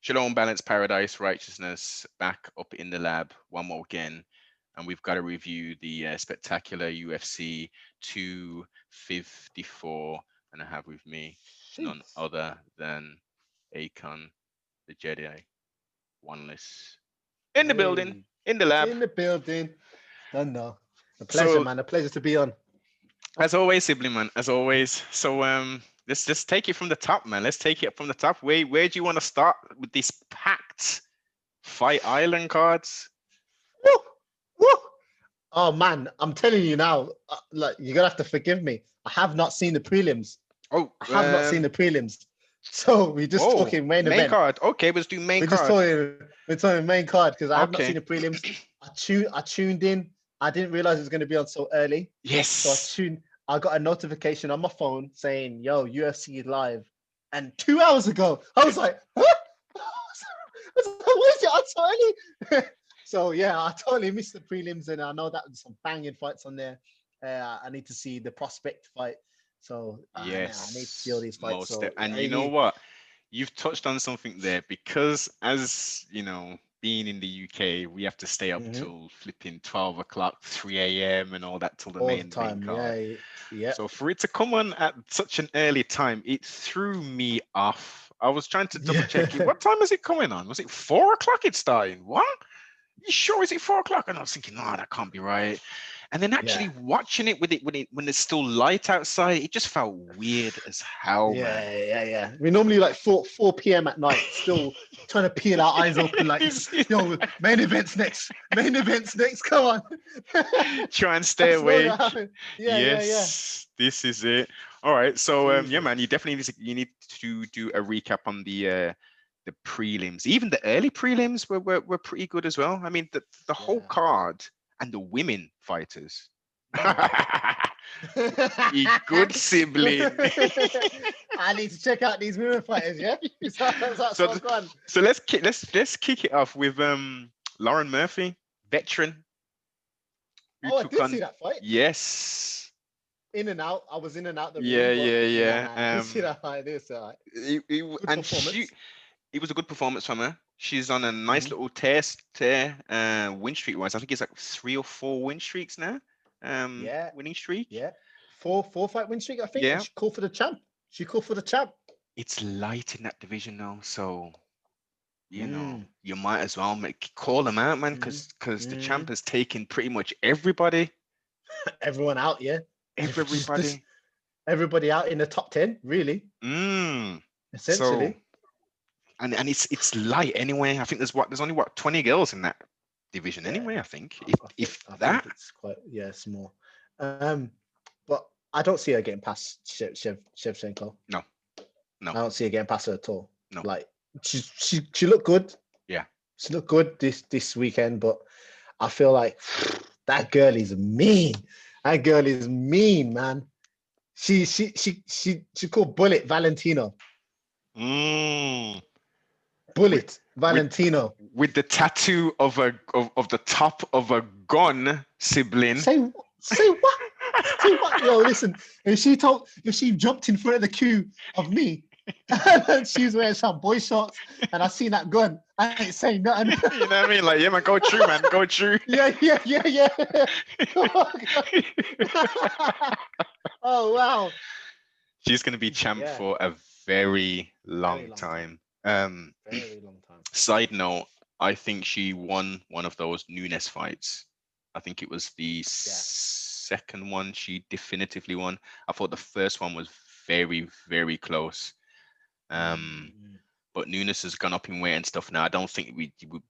Shalom, balance, paradise, righteousness, back up in the lab one more again. And we've got to review the spectacular UFC 254. And I have with me none Jeez. other than Akonne, the Jedi, Wanliss. In the building, Hey, in the lab. in the building. Don't know. A pleasure, So man. A pleasure to be on. as always, sibling man, as always. So let's just take it from the top, man. Let's take it from the top. Where do you want to start with these packed Fight Island cards? Woo! Woo! Oh man, I'm telling you now. Like you're gonna have to forgive me. I have not seen the prelims. Oh, I have not seen the prelims. So we're just whoa, talking main main event. card. Okay, let's do main We're just card. talking. We're talking main card because I have not seen Okay. the prelims. I tuned in. I didn't realize it was going to be on so early. So Yes. I got a notification on my phone saying, "Yo, UFC is live." And 2 hours ago, I was like, "What? What is it on so early?" So yeah, I totally missed the prelims, and I know that there's some banging fights on there. I need to see the prospect fight. So I need to see all Yes, these fights. most. So And you know what? You've touched on something there because as you know, being in the UK, we have to stay up Mhm. till flipping 12 o'clock, 3 a.m. and all that till the All the main time, card. yeah, yeah, So for it to come on at such an early time, it threw me off. I was trying to double check it. yeah. What time is it coming on? Was it 4 o'clock it's starting? What? You sure is it 4 o'clock? And I was thinking, no, that can't be right. And then Yeah, actually watching it when it's still light outside, it just felt weird as hell, man. yeah. We normally like 4 p.m. at night, still trying to peel our eyes open, like, yo, main events next, main events next. Come on. Try and stay That's normally what awake. happens. Yeah. Yes, this is it. All right, so yeah, Jesus. man, you definitely need to do a recap on the prelims. Even the early prelims were pretty good as well. I mean, the whole Yeah. card and the women fighters. Mm. You good sibling. I need to check out these women fighters. Yeah, that's so what I've gone. so let's kick it off with Lauren Murphy, veteran, who Oh, I took did on see that fight. yes. In and out. I was in and out the Yeah, room, but yeah, yeah, yeah. I did see that fight. I did see that fight. Good And she performance. it was a good performance from her. She's on a nice Mhm. little tear win streak wise. I think it's like 3 or 4 win streaks now. Yeah, Winning streak. yeah. Four fight win streak, I think, and Yeah. she called for the champ. She called for the champ. It's light in that division now, so Mm, you might as well call them out, man, mm, because the champ mm. has taken pretty much everybody. Everyone out, yeah. Just Everybody. everybody out in the top 10, really, Mm. So essentially. and it's light anyway. I think there's only 20 girls in that division Yeah, anyway, I think. If I think that. it's quite small. But I don't see her getting past Shevchenko. No, no, I don't see her getting past her at all. no. Like she looked good. Yeah. She looked good this weekend, but I feel like that girl is mean. That girl is mean, man. She called Bullet Valentino. Mm. With Bullet with Valentino. with the tattoo of the top of a gun, sibling. Say say what? Say what? Yo, listen. If she jumped in front of the queue of me, and she's wearing some boy shorts, and I seen that gun, I ain't saying nothing. You know what I mean? Like, yeah, man, go true, man, go true. Yeah. Oh wow. She's gonna be champ Yeah. for a very Very long long time. time. Very long time. Side note, I think she won one of those Nunes fights. I think it was the Yeah. second one she definitively won. I thought the first one was very, very close. Um, Mm. but Nunes has gone up in weight and stuff now. I don't think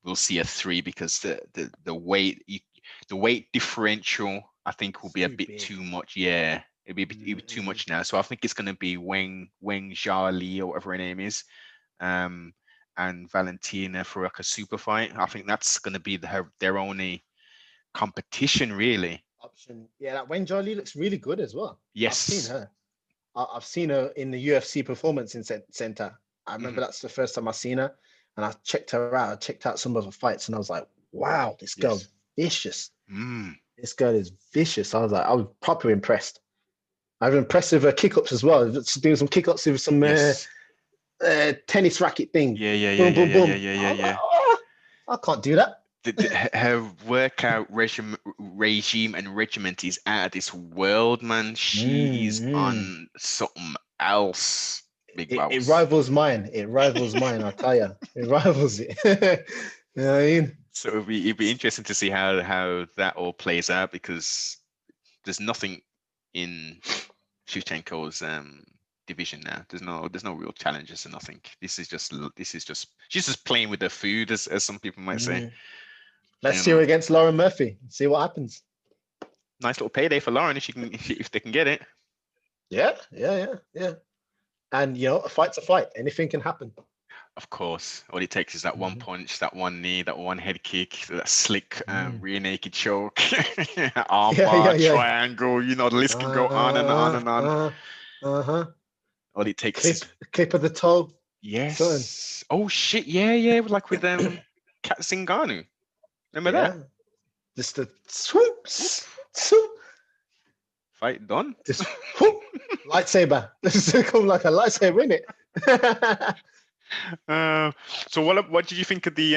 we'll see a 3 because the weight the weight differential I think will It's be a too bit big. too much. Yeah, it'll be too much now. So I think it's going to be Weng Zhao Li or whatever her name is, um, and Valentina for like a super fight. I think that's going to be their only competition really. Option. Yeah, that Wayne Jolie looks really good as well. I've seen Yes. her. I've seen her in the UFC Performance Center. I remember Hmm. that's the first time I seen her, and I checked her out. I checked out some of her fights, and I was like, "Wow, this girl's Yes. vicious. Mm. This girl is vicious." I was properly impressed. I was impressed with her kick ups as well. She's doing some kick ups with some Yes. tennis racket thing. Yeah, yeah, yeah, Boom, yeah, boom, yeah, yeah, boom. yeah, yeah, I'm like, yeah. oh, I can't do that. Her workout regime and regiment is out of this world, man. She is Mm. on something else, big It boss. rivals mine. It rivals mine. I'll tell you. It rivals it. You know what I mean? So it'd be interesting to see how that all plays out because there's nothing in Shevchenko's division now. There's no real challenges or nothing. This is just she's just playing with the food, as some people might say. Mm. Let's see her Um, against Lauren Murphy. See what happens. nice little payday for Lauren if they can get it. Yeah. And a fight's a fight. Anything can happen. Of course, all it takes is that one Mhm. punch, that one knee, that one head kick, that slick Mm. rear naked choke, arm bar, Yeah. triangle. The list can go on and on and on. Uh-huh. All it takes is Clip of the toe. Something. yes. Oh shit, yeah, like with Kat Zingano. Remember that? Yeah. Just a swoop, Whoop. swoop. Fight done. Just whoop. Lightsaber. This is come like a lightsaber, isn't it? Uh, so what did you think of the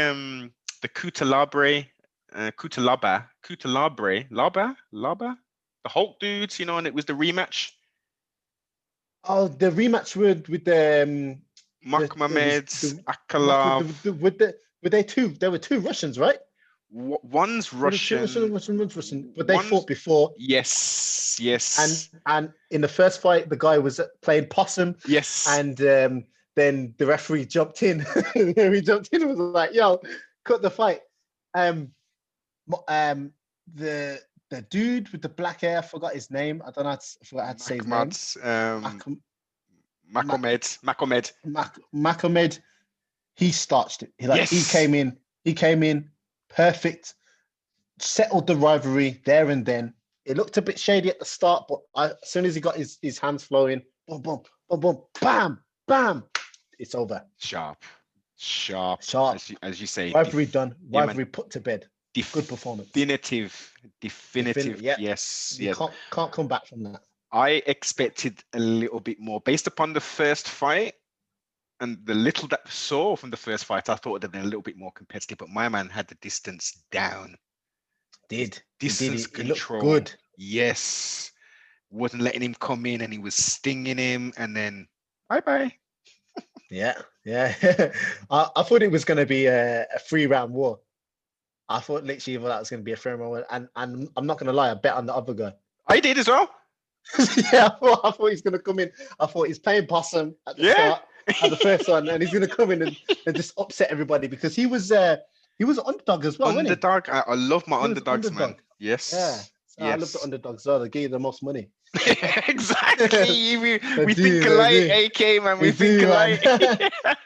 Laba, the Hulk dudes, and it was the rematch. Oh, the rematch with there was Makhmamed, the Akalov. were they two? There were two Russians, right? One's Were the two Russian. Russian, but they One's fought before. yes, And in the first fight, the guy was playing possum, yes. and then the referee jumped in. He jumped in and was like, "Yo, cut the fight." Um, the dude with the black hair, I forgot his name. I don't know. I forgot how to say his name. Makomed. Makomed. He starched it. He Yes. came in. He came in perfect. Settled the rivalry there and then. It looked a bit shady at the start, but as soon as he got his hands flowing, boom, boom, boom, boom, bam, bam, it's over. Sharp. As you say. Rivalry done. Yeah, man. Rivalry put to bed. Good performance. Definitive. Yeah. Yes. You can't come back from that. I expected a little bit more based upon the first fight. And the little that I saw from the first fight, I thought it would have been a little bit more competitive, but my man had the distance down. Distance He looked control. good. Yes. Wasn't letting him come in and he was stinging him and then bye-bye. Yeah. I thought it was going to be a 3-round war. I thought literally that was going to be a 3-round war. And I'm not going to lie, I bet on the other guy. I did as well. Yeah, I thought he's going to come in. I thought he's playing possum at the start, at the first one, and he's going to come in and just upset everybody because he was an underdog as well, Underdog. I love my underdogs, man. Yes. Yeah. So yes. I love the underdogs. So they give you the most money. Exactly. we think alike, AK, man. We think alike.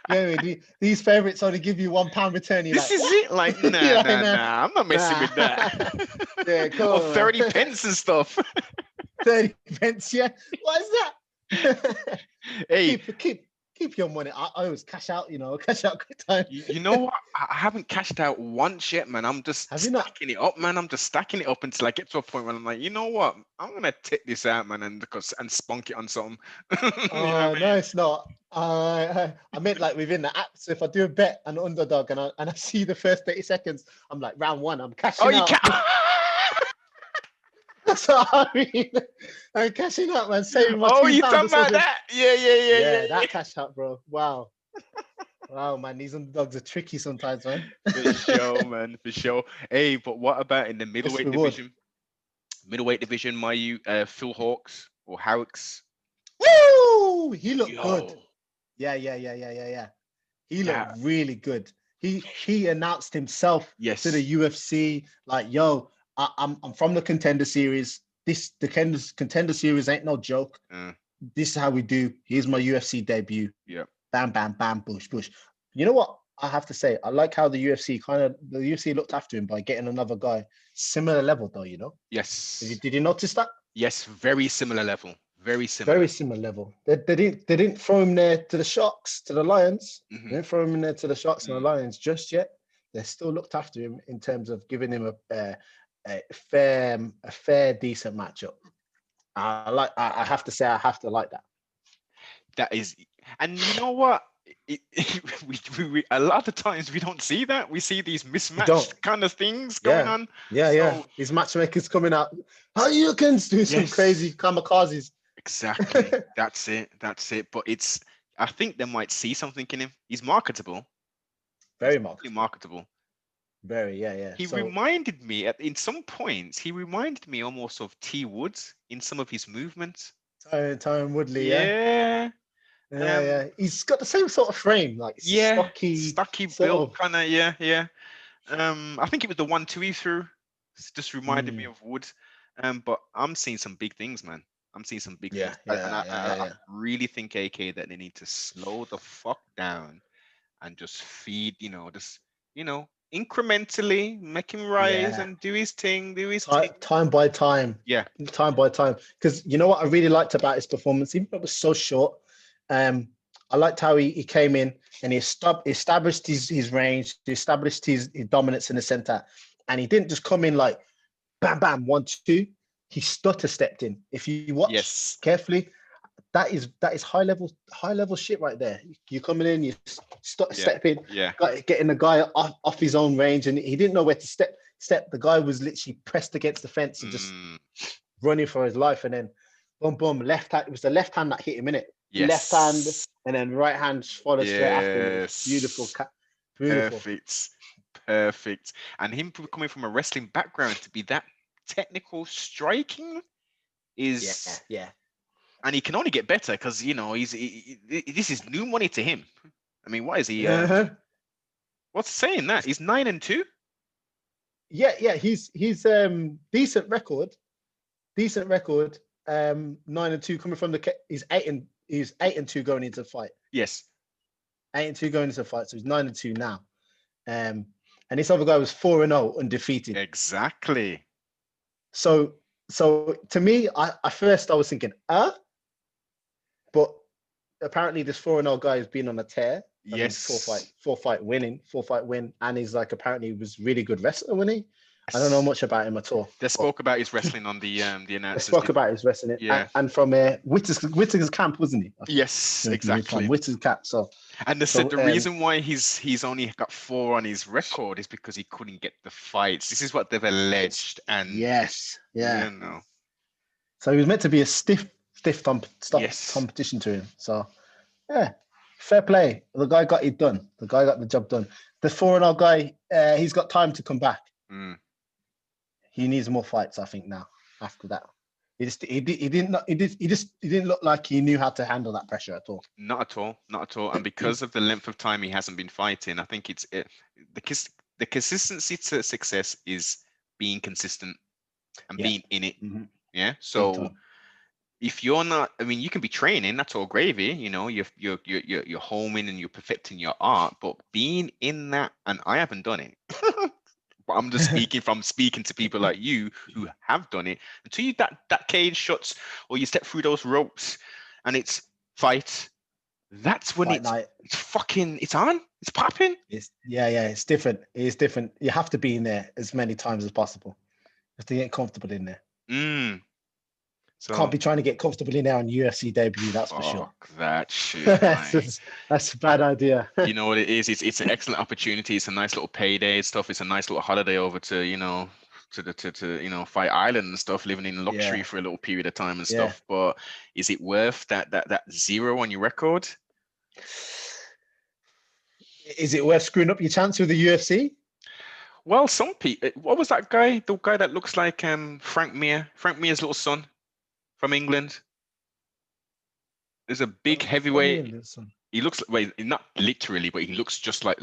Yeah, these favorites only give you £1 return. This is it. Like, nah. I'm not messing with that. Yeah, cool. Or 30 pence and stuff. 30 pence, yeah. What is that? Hey, keep your money. I always cash out, cash out quick time. You know what? I haven't cashed out once yet, man. I'm just stacking it up, man. I'm just stacking it up until I get to a point where I'm like, you know what? I'm gonna take this out, man, and spunk it on something. Oh, no, it's not. I meant like within the app. So if I do a bet on underdog and I see the first 30 seconds, I'm like, round one, I'm cashing out. That's what I mean. I'm cashing out, man. Saving my £2. You talking about that? Yeah. That cash out, bro. Wow. Wow, man. These underdogs are tricky sometimes, man. For sure, man. For sure. Hey, but what about in the middleweight division? Middleweight division, Phil Hawks or Howicks? Woo! He looked good. Yeah. He looked really good. He announced himself to the UFC like, yo, I'm from the Contender Series. The Contender Series ain't no joke. This is how we do. Here's my UFC debut. Yeah. Bam, bam, bam, bush. You know what? I have to say, I like how the UFC looked after him by getting another guy similar level, though. Yes. Did you notice that? Yes, very similar level. Very similar. Very similar level. They didn't throw him there to the Sharks, to the Lions. Mm-hmm. They didn't throw him in there to the Sharks and the Lions just yet. They still looked after him in terms of giving him a fair, decent matchup. I have to say, I have to like that. That is, and you know what? a lot of times we don't see that. We see these You mismatched don't. kind of things going Yeah. on. Yeah. So These matchmakers coming out. How you can do some crazy yes, kamikazes. exactly. That's it. That's it. But I think they might see something in him. He's marketable. He's Very definitely marketable. marketable. Very, yeah. He So reminded me in some points. He reminded me almost of T Woods in some of his movements. Tyron Woodley, yeah. Yeah. Yeah. He's got the same sort of frame, like Yeah. stocky, Stocky sort built of. kind of. Yeah. I think it was the 1-2 he threw. Just reminded me Mm, of Wood. But I'm seeing some big things, man. I'm seeing some big yeah, things, and yeah, yeah, I yeah, really think AK that they need to slow the fuck down and just feed, just incrementally make him rise yeah. and do his thing, do his thing. Time by time, Yeah. time by time. Because you know what I really liked about his performance, even though it was so short. I liked how he came in and he established his range, he established his dominance in the center, and he didn't just come in like bam, bam, 1-2. He stutter stepped in. If you watch Yes. carefully, that is high level shit right there. You coming in, you Yeah. step in, Yeah. getting the guy off his own range, and he didn't know where to step. The guy was literally pressed against the fence and just Mm, running for his life, and then boom, boom, left hand. It was the left hand that hit him in it. Left hand, yes. and then right hand followed straight after him. It was beautiful, Yes. beautiful. Perfect. Perfect. And him coming from a wrestling background to be that technical striking Yeah, is, yeah. and he can only get better because this is new money to him. I mean, what is he? Uh-huh. What's saying that he's 9-2? Yeah. He's decent record. Decent record. 9-2 coming from he's 8-2 going into the fight. Yes. 8-2 going into the fight. So he's 9-2 now. And this other guy was 4-0 undefeated. Exactly. So to me, I was thinking, but apparently this 4-0 guy has been on a tear. I mean, Yes. four fight win, and he's like apparently was really good wrestler, wasn't he? I don't know Yes. much about him at all. They But spoke about his wrestling on the I announcers. spoke about his wrestling, Yeah. and from Whittaker's camp, wasn't he? I think Yes, he was from exactly. Whittaker's camp. And they said the reason why he's only got 4 on his record is because he couldn't get the fights. This is what they've alleged, and yes, yeah. no. So he was meant to be a stiff Yes. competition to him. So yeah, fair play. The guy got it done. The guy got the job done. The 4-0 guy, he's got time to come back. Mm. He needs more fights, I think. Now after that, he didn't look like he knew how to handle that pressure at all. Not at all. Not at all. And because of the length of time he hasn't been fighting, I think the consistency to success is being consistent and Yeah. being in it. Mm-hmm. Yeah. So if you're not, I mean, you can be training, that's all gravy, you're homing and you're perfecting your art, but being in that, and I haven't done it, but I'm just speaking to people like you who have done it. Until you that cage shuts or you step through those ropes and it's fight, that's when Fight night. it's on, it's popping. It's it's different. It's different. You have to be in there as many times as possible. You have to get comfortable in there. So Can't be trying to get comfortable in there on UFC debut, that's for sure. That shit, that's a bad idea. You know what it is? It's an excellent opportunity. It's a nice little payday and stuff. It's a nice little holiday over to to Fight Island and stuff, living in luxury for a little period of time and stuff. But is it worth that 0 on your record? Is it worth screwing up your chance with the UFC? Well, some people. What was that guy? The guy that looks like Frank Mir, Frank Mir's little son from England. There's a big heavyweight. He looks not literally, but he looks just like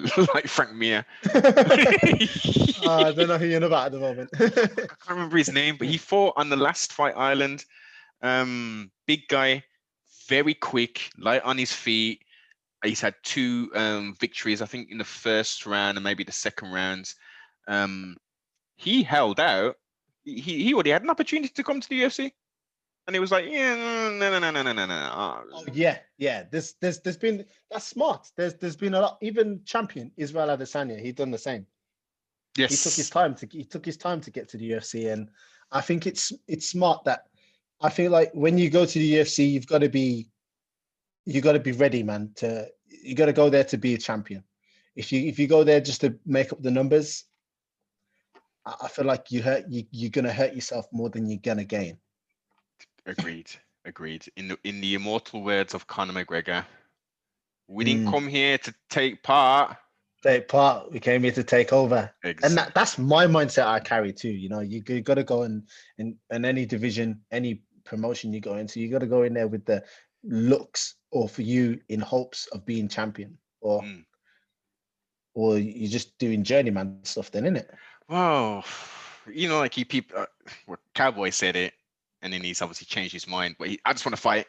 Frank Mir. I don't know who you're about at the moment. I can't remember his name, but he fought on the last Fight Island. Big guy, very quick, light on his feet. He's had 2 victories, I think, in the first round and maybe the second round. He held out. He already had an opportunity to come to the UFC. And he was like, yeah, no. Oh, yeah. There's been, that's smart. There's been a lot. Even champion Israel Adesanya, he done the same. Yes. He took his time to get to the UFC, and I think it's smart that I feel like when you go to the UFC, you've got to be ready, man. you got to go there to be a champion. If you go there just to make up the numbers, I feel like you're gonna hurt yourself more than you're gonna gain. Agreed. In the immortal words of Conor McGregor, we didn't come here to take part. Take part. We came here to take over. Exactly. And that's my mindset I carry too. You know, you got to go in any division, any promotion you go into, you got to go in there with the looks or for you in hopes of being champion, or you're just doing journeyman stuff then, innit? Well, you know, like people, Cowboy said it, and then he's obviously changed his mind. But I just want to fight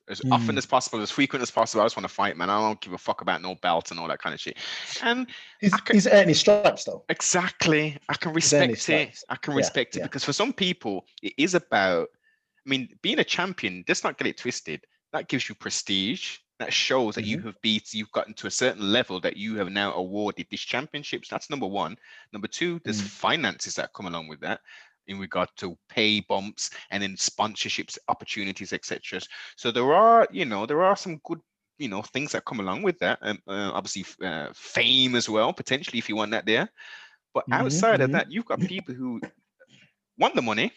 as often as possible, as frequent as possible. I just want to fight, man. I don't give a fuck about no belt and all that kind of shit. And he's earning his stripes though. Exactly. I can respect it. I can respect it because for some people, it is about. I mean, being a champion. Let's not get it twisted. That gives you prestige. That shows that you've gotten to a certain level that you have now awarded these championships. That's number one. Number two, there's finances that come along with that in regard to pay bumps and then sponsorships, opportunities, etc. So there are some good, things that come along with that. Obviously, fame as well, potentially, if you want that there. But outside of that, you've got people who want the money,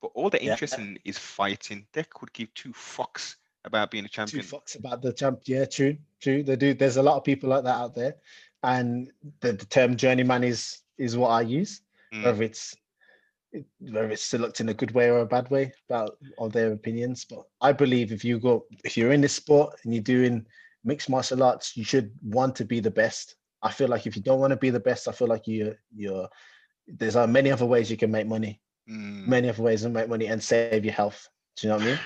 but all they're interested in is fighting. They could give two fucks about being a champion. Two fucks about the champ. Yeah, true. They do. There's a lot of people like that out there, and the term journeyman is what I use, whether it's looked in a good way or a bad way about all their opinions. But I believe if you're in this sport and you're doing mixed martial arts, you should want to be the best. I feel like if you don't want to be the best, I feel like there's many other ways you can make money. Many other ways to make money and save your health. Do you know what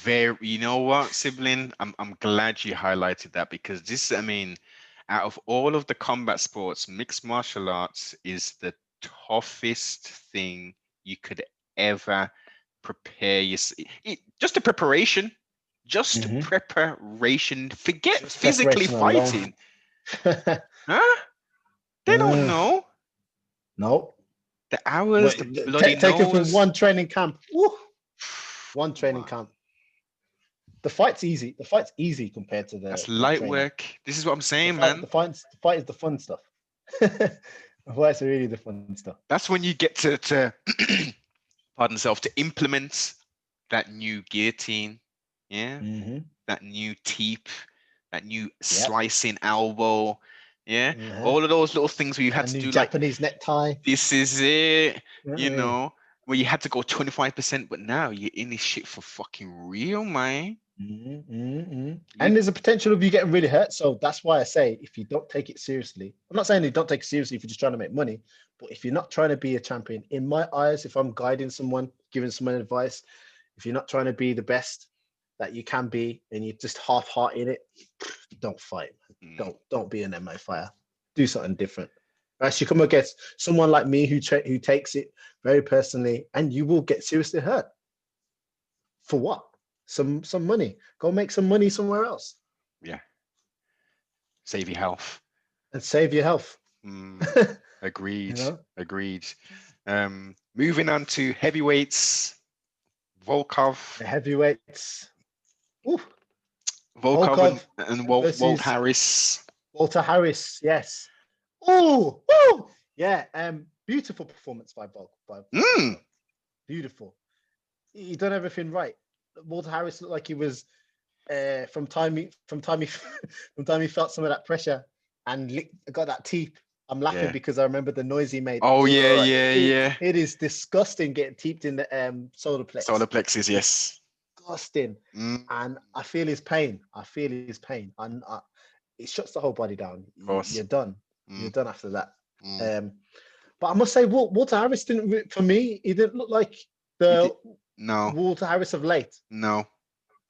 I mean? You know what, sibling? I'm glad you highlighted that because this, out of all of the combat sports, mixed martial arts is the toughest thing you could ever prepare yourself. Just the preparation. Preparation. Forget just physically fighting. Huh? They don't know. No. The hours, the bloody take it from one training camp. Woo. One training camp. The fight's easy. The fight's easy compared to that's light work. This is what I'm saying, man. The fight is the fun stuff. The fight's really the fun stuff. That's when you get to pardon self, to implement that new guillotine, that new teep, that new slicing elbow, all of those little things where you had to do Japanese necktie. This is it, where you had to go 25%, but now you're in this shit for fucking real, man. And there's a potential of you getting really hurt. So that's why I say, if you don't take it seriously, I'm not saying you don't take it seriously if you're just trying to make money, but if you're not trying to be a champion, in my eyes, if I'm guiding someone, giving someone advice, if you're not trying to be the best that you can be, and you're just half-hearted in it, don't fight. Don't be an MMA fighter. Do something different. Right? You come against someone like me who takes it very personally, and you will get seriously hurt. For what? Some money. Go make some money somewhere else. Yeah. Save your health. And save your health. Agreed. Agreed. Moving on to heavyweights. Volkov. The heavyweights. Ooh. Volkov and Walt Harris. Walter Harris, yes. Oh, yeah. Beautiful performance by Volkov. Beautiful. He done everything right. Walter Harris looked like he was from time he felt some of that pressure and got that teep. I'm laughing because I remember the noise he made. Oh yeah. It is disgusting getting teeped in the solar plexus. Solar plexus, yes. Disgusting. And I feel his pain. And it shuts the whole body down. You're done. You're done after that. But I must say, Walter Harris didn't. For me, he didn't look like the Walter Harris of late. No,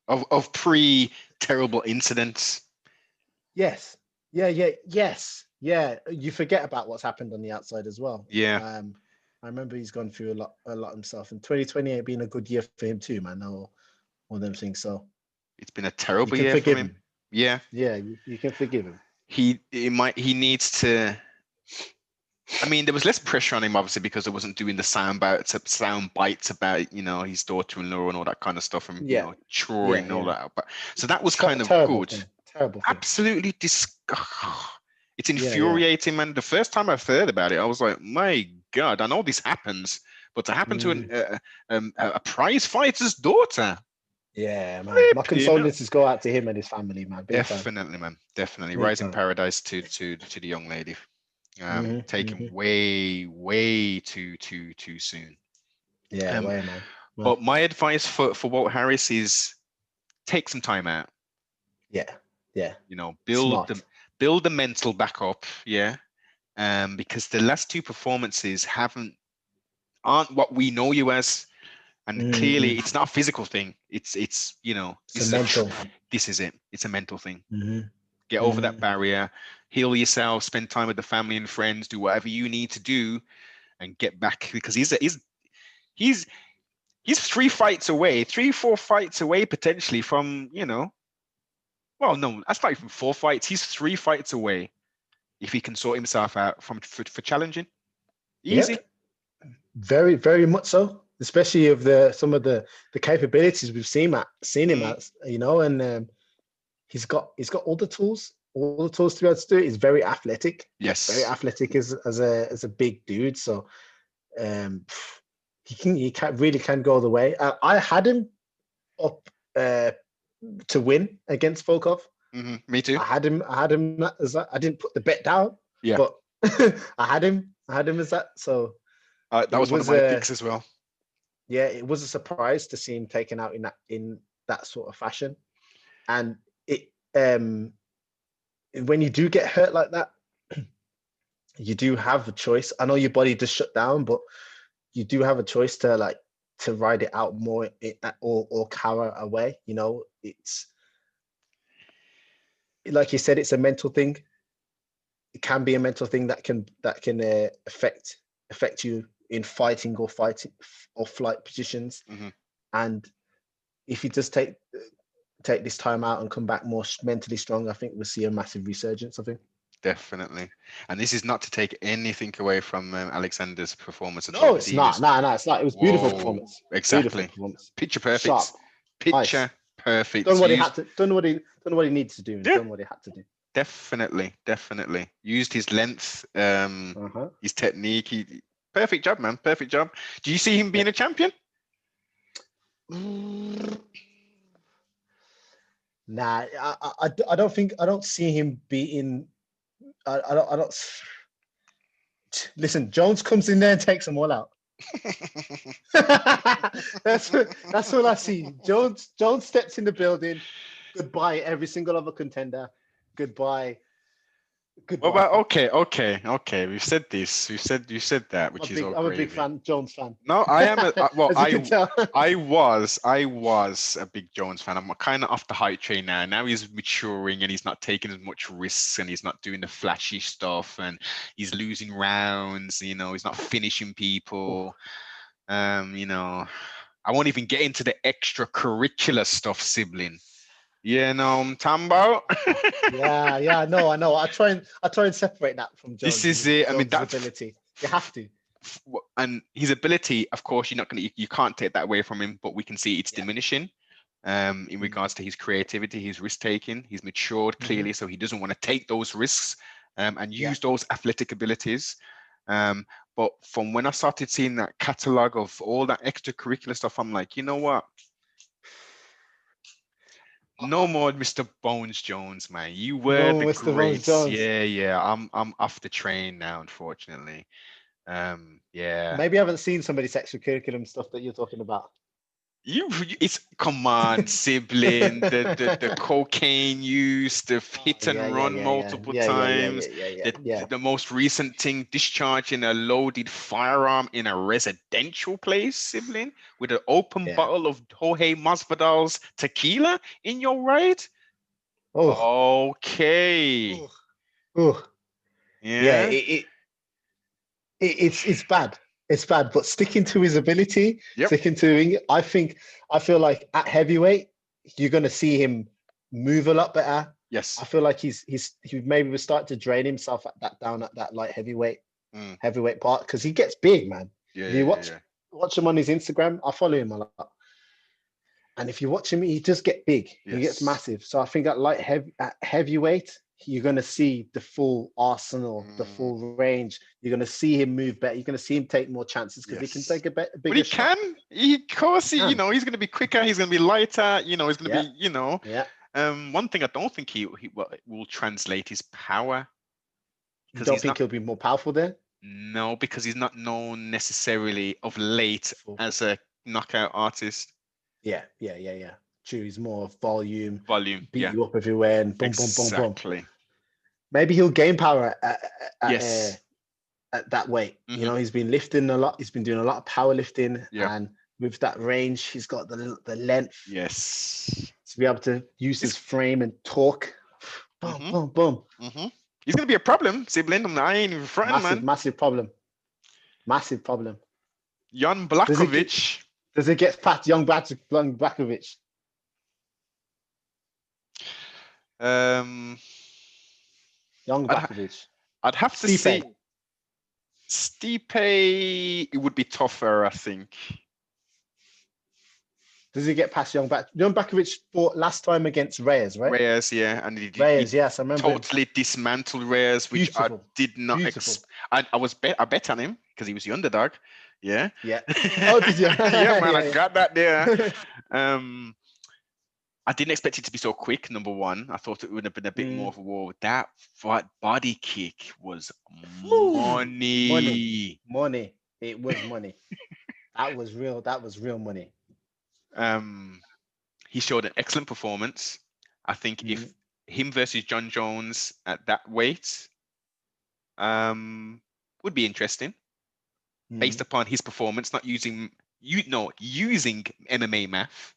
of pre-terrible incidents. Yes. Yes. Yeah. You forget about what's happened on the outside as well. Yeah. I remember he's gone through a lot himself, and 2028 being a good year for him too, man. All them things. So it's been a terrible year for him. Yeah. Yeah, you can forgive him. He needs to. I mean, there was less pressure on him, obviously, because it wasn't doing the sound bites about, his daughter-in-law and all that kind of stuff, and chewing and all that. But so that was kind of good. Terrible thing. Absolutely It's Yeah, infuriating, man. The first time I've heard about it, I was like, my God, I know this happens, but to happen to a prize fighter's daughter. Yeah, man. My Flipping hell. condolences go out to him and his family, man. Big time. Definitely, man. Definitely. Big Rising time. paradise to the young lady. Taken Mhm. way too soon. Yeah, way, man. But my advice for Walt Harris is take some time out. Yeah, yeah. You know, Smart. build the mental back up. Yeah. Because the last two performances aren't what we know you as. And clearly it's not a physical thing. It's you know, It's a mental. this is it. It's a mental thing. Mm-hmm. Get over that barrier, heal yourself, spend time with the family and friends, do whatever you need to do, and get back, because he's 3 fights away, 4 fights away potentially from, you know, well, no, that's not even 4 fights. He's 3 fights away if he can sort himself out for challenging. Easy. Yep. Very, very much so. Especially of some of the capabilities we've seen him at, you know, and he's got all the tools to be able to do it. He's very athletic. Yes. Very athletic as a big dude. So he really can go the way. I had him up to win against Volkov. Me too. I had him as that. I didn't put the bet down. Yeah. But I had him as that. So that was one of my picks as well. Yeah, it was a surprise to see him taken out in that sort of fashion. And it when you do get hurt like that, you do have a choice. I know your body does shut down, but you do have a choice to ride it out more or cower away. You know, it's like you said, it's a mental thing. It can be a mental thing that can affect you in fighting or flight positions. And if you just take this time out and come back more mentally strong, I think we'll see a massive resurgence, I think. Definitely. And this is not to take anything away from Alexander's performance at all. No, it's not. No, it's not. It was beautiful performance. Exactly. Beautiful performance. Picture perfect. Sharp. Picture Nice. perfect. Done what he had to. Done what he needs to do. And done what he had to do. Definitely. Used his length, his technique. Perfect job, man. Perfect job. Do you see him being a champion? Nah, I don't see him beating. I don't. Listen, Jones comes in there and takes them all out. That's all I see. Jones steps in the building. Goodbye, every single other contender. Goodbye. Well, okay. We've said this. You said that, which is all I'm gravy. A big fan, Jones fan. No, I am. I was a big Jones fan. I'm kind of off the hype train now. Now he's maturing and he's not taking as much risks and he's not doing the flashy stuff and he's losing rounds. You know, he's not finishing people. You know, I won't even get into the extracurricular stuff, sibling. Yeah, no, Tambo. yeah, no, I know. I try and separate that from Jones. This is it. I mean, that's ability. You have to. And his ability, of course, you can't take that away from him, but we can see it's diminishing in regards to his creativity, his risk taking. He's matured clearly, so he doesn't want to take those risks and use those athletic abilities. But from when I started seeing that catalog of all that extracurricular stuff, I'm like, you know what? No more Mr. Bones Jones, man. You were the greats. Yeah. I'm off the train now, unfortunately. Yeah. Maybe I haven't seen some of this extracurriculum stuff that you're talking about. It's come on, sibling. The cocaine use, the hit and run multiple times. The most recent thing, discharging a loaded firearm in a residential place, sibling, with an open bottle of Jorge Masvidal's tequila in your ride. Oh, okay. Yeah. It's bad. It's bad, but sticking to his ability, sticking to, I feel like at heavyweight, you're going to see him move a lot better. Yes. I feel like he maybe will start to drain himself at that light heavyweight part, because he gets big, man. Yeah. If you watch him on his Instagram, I follow him a lot. And if you watch him, he just get big. He gets Yes. massive. So I think at heavyweight, you're going to see the full arsenal, the full range. You're going to see him move better. You're going to see him take more chances because he can take a But bigger he shot. can. He, of course, he, Can. he's going to be quicker. He's going to be lighter. He's going to Yeah. be, Yeah. One thing I don't think he will translate is power. You don't think he'll be more powerful there? No, because he's not known necessarily of late as a knockout artist. Yeah. True. He's more volume. Volume. Beat Yeah. you up everywhere and boom, boom, boom, boom. Exactly. Maybe he'll gain power Yes. at that weight. Mhm. You know, he's been lifting a lot. He's been doing a lot of powerlifting, Yeah. and with that range, he's got the length Yes. to be able to use his frame and talk. Boom, Mhm. boom, boom. He's going to be a problem, sibling. I ain't even frightened, man. Massive problem. Massive problem. Jan Blachowicz. Does it get past Young Blachowicz? Young Blachowicz. I'd have to see. Stipe, it would be tougher, I think. Does he get past Young Blachowicz fought last time against Reyes, right? Reyes, yeah, and Reyes, yes, I remember. Totally dismantled Reyes, which Beautiful. I did not. I bet on him because he was the underdog. Yeah. Yeah. Oh, did you? Yeah, man, I got that there. I didn't expect it to be so quick. Number one, I thought it would have been a bit more of a war. That body kick was money. Money. It was money. That was real. That was real money. He showed an excellent performance. I think if him versus John Jones at that weight, would be interesting, based upon his performance, not using using MMA math.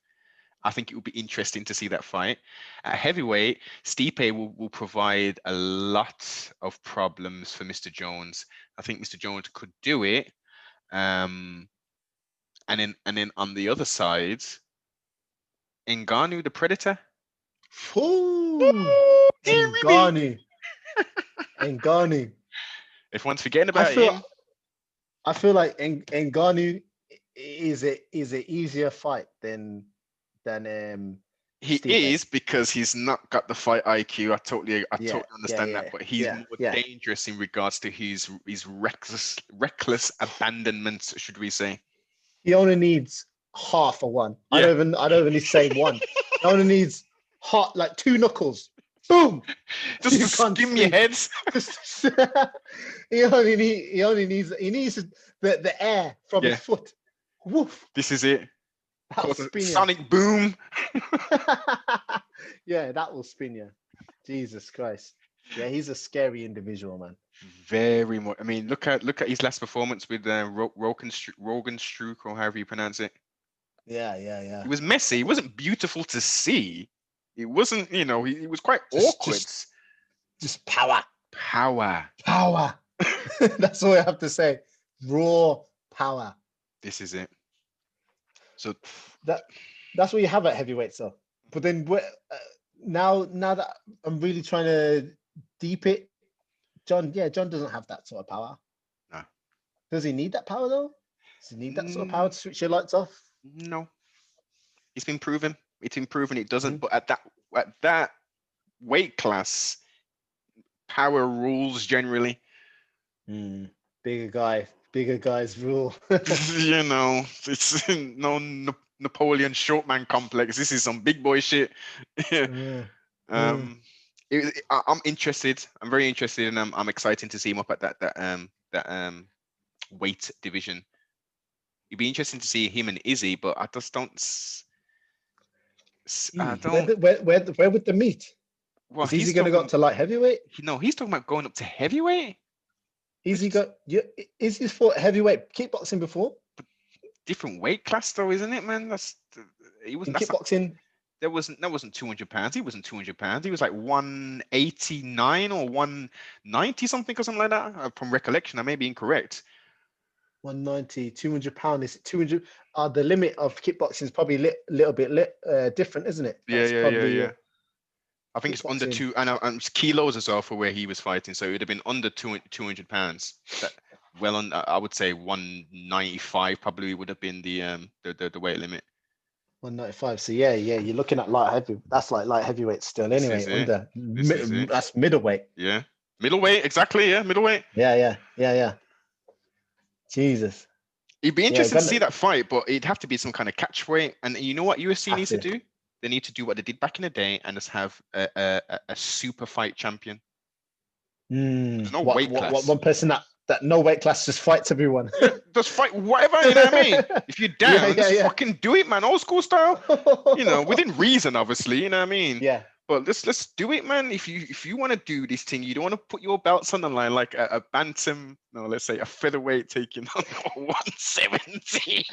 I think it would be interesting to see that fight. At heavyweight, Stipe will provide a lot of problems for Mr. Jones. I think Mr. Jones could do it. And then on the other side, Ngannou the Predator. Ngannou. Everyone's forgetting about him. I feel like Ngannou is an easier fight than he Stipe. is, because he's not got the fight IQ. I totally understand that, but he's more dangerous in regards to his reckless abandonment, should we say? He only needs half a one. Yeah. I don't even say one. He only needs like 2 knuckles. Boom! Just to skim your heads. he needs the air from his foot. Woof! This is it. Sonic boom. Yeah, that will spin you. Jesus Christ. Yeah, he's a scary individual, man. Very much. I mean, look at his last performance with Rogan Struck, or however you pronounce it. Yeah. It was messy. It wasn't beautiful to see. It wasn't, he was quite awkward. Just power. That's all I have to say. Raw power. This is it. So that's what you have at heavyweight, so. But then now that I'm really trying to deep it, John doesn't have that sort of power. No. Does he need that power though? Does he need that sort of power to switch your lights off? No. It's been proven. It doesn't. But at that weight class, power rules generally. Bigger guys rule. It's no Napoleon short man complex. This is some big boy shit. I'm interested. I'm very interested, and I'm excited to see him up at that weight division. It'd be interesting to see him and Izzy, but I just don't. Where would the meet? Well, is Izzy going to go up to light heavyweight? No, he's talking about going up to heavyweight. Izzy's fought heavyweight kickboxing before. But different weight class, though, isn't it, man? He wasn't kickboxing. That wasn't 200 pounds. He wasn't 200 pounds. He was like 189 or 190 something or something like that. From recollection, I may be incorrect. 190, 200 pounds. Is 200? The limit of kickboxing is probably a little bit different, isn't it? Yeah. I think it's under 2 and kilos as well for where he was fighting. So it would have been under 200 pounds. I would say 195 probably would have been the weight limit. 195. So yeah, you're looking at light heavy. That's like light heavyweight still This anyway. is it. This is it. That's middleweight. Yeah. Middleweight, exactly. Yeah, middleweight. Yeah. Jesus. It'd be Yeah, interesting to see that fight, but it'd have to be some kind of catch weight. And you know what UFC needs to do? They need to do what they did back in the day and just have a super fight champion. There's no weight class. One person that no weight class just fights everyone. Yeah, just fight whatever, you know what I mean? If you're down, just fucking do it, man. Old school style. You know, within reason, obviously, you know what I mean? Yeah. But let's do it, man. If you want to do this thing, you don't want to put your belts on the line like a bantam, no, let's say a featherweight taking on 170.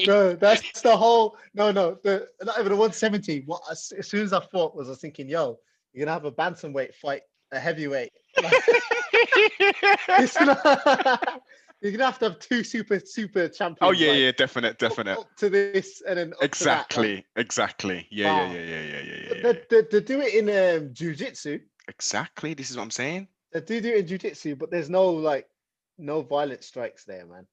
No, that's the whole not even a 170. What as soon as I was thinking, yo, you're gonna have a bantamweight fight a heavyweight. You're gonna have to have two super champions. Oh yeah, definite. Up to this and then exactly. Yeah. They do it in jiu-jitsu. Exactly. This is what I'm saying. They do it in jiu-jitsu, but there's no violent strikes there, man.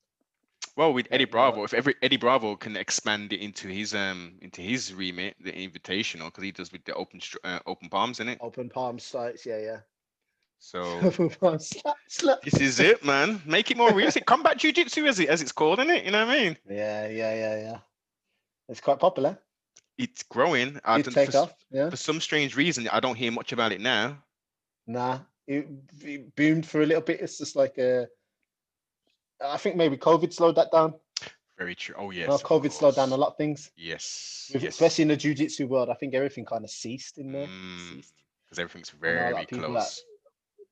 Well, with Eddie Bravo, if Eddie Bravo can expand it into his remit, the invitational, because he does with the open palms, in it. Open palm strikes, yeah. So slap. This is it, man. Make it more realistic. Combat jiu-jitsu, as it's called, isn't it? You know what I mean? Yeah. It's quite popular. It's growing. Take off. Yeah. For some strange reason, I don't hear much about it now. Nah, it boomed for a little bit. It's just like I think maybe COVID slowed that down. Very true. Oh yes. COVID slowed down a lot of things. Yes. Especially in the jiu-jitsu world, I think everything kind of ceased in there. Because everything's very close.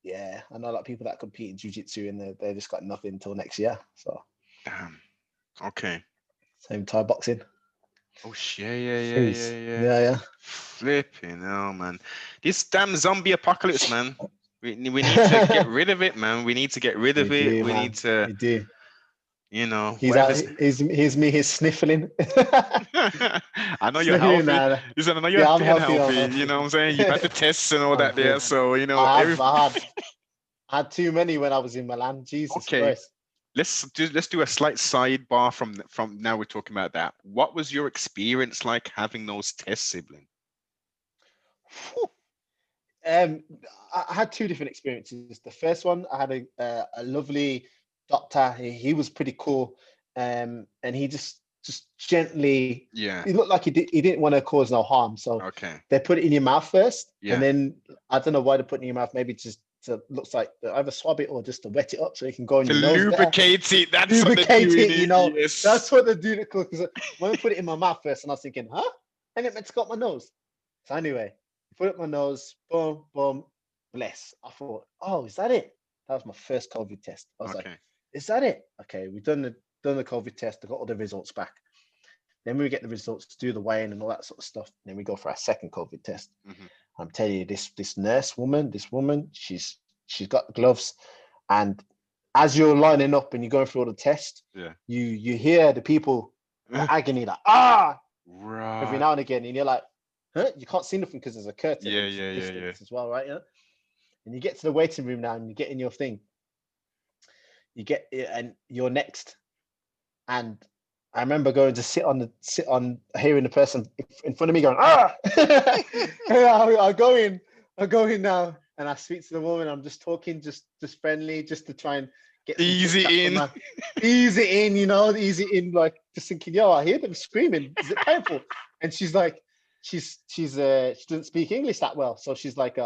I know a lot of people that compete in jiu-jitsu and they just got nothing until next year. So. Damn. Okay. Same Thai boxing. Oh yeah. Flipping hell, man. This damn zombie apocalypse, man. We need to get rid of it, man. We need to get rid of it. We need to. We do. You know, he's me. He's sniffling. I know you're healthy. Listen, I know you're healthy. You know what I'm saying? You've had the tests and all that there. So you know, I had too many when I was in Milan. Jesus Christ. Let's do a slight sidebar from now. We're talking about that. What was your experience like having those tests, sibling? I had two different experiences. The first one, I had a lovely doctor. He was pretty cool, and he just gently. Yeah. He looked like he didn't want to cause no harm. So they put it in your mouth first, and then I don't know why they put it in your mouth. Maybe just looks like either swab it or just to wet it up so you can go in your nose. Lubricate it. That's lubricate what it. You know, yes. That's what they do. Because when I put it in my mouth first, and I was thinking, huh? And it meant to go up my nose. So anyway, put it up my nose. Boom, boom. Bless. I thought, oh, is that it? That was my first COVID test. I was like, is that it? Okay, we've done the COVID test. I got all the results back. Then we get the results, do the weighing and all that sort of stuff. And then we go for our second COVID test. I'm telling you, this woman, she's got gloves, and as you're lining up and you're going through all the tests, you hear the people agony like every now and again, and you're like, huh? You can't see nothing because there's a curtain. Yeah. As well, right? Yeah. And you get to the waiting room now, and you get in your thing. You get and you're next, and I remember going to sit on hearing the person in front of me going, I go in now, and I speak to the woman. I'm just talking, just friendly, just to try and get easy in, you know, easy in, like just thinking, yo, I hear them screaming. Is it painful? And she's like, she doesn't speak English that well, so she's like,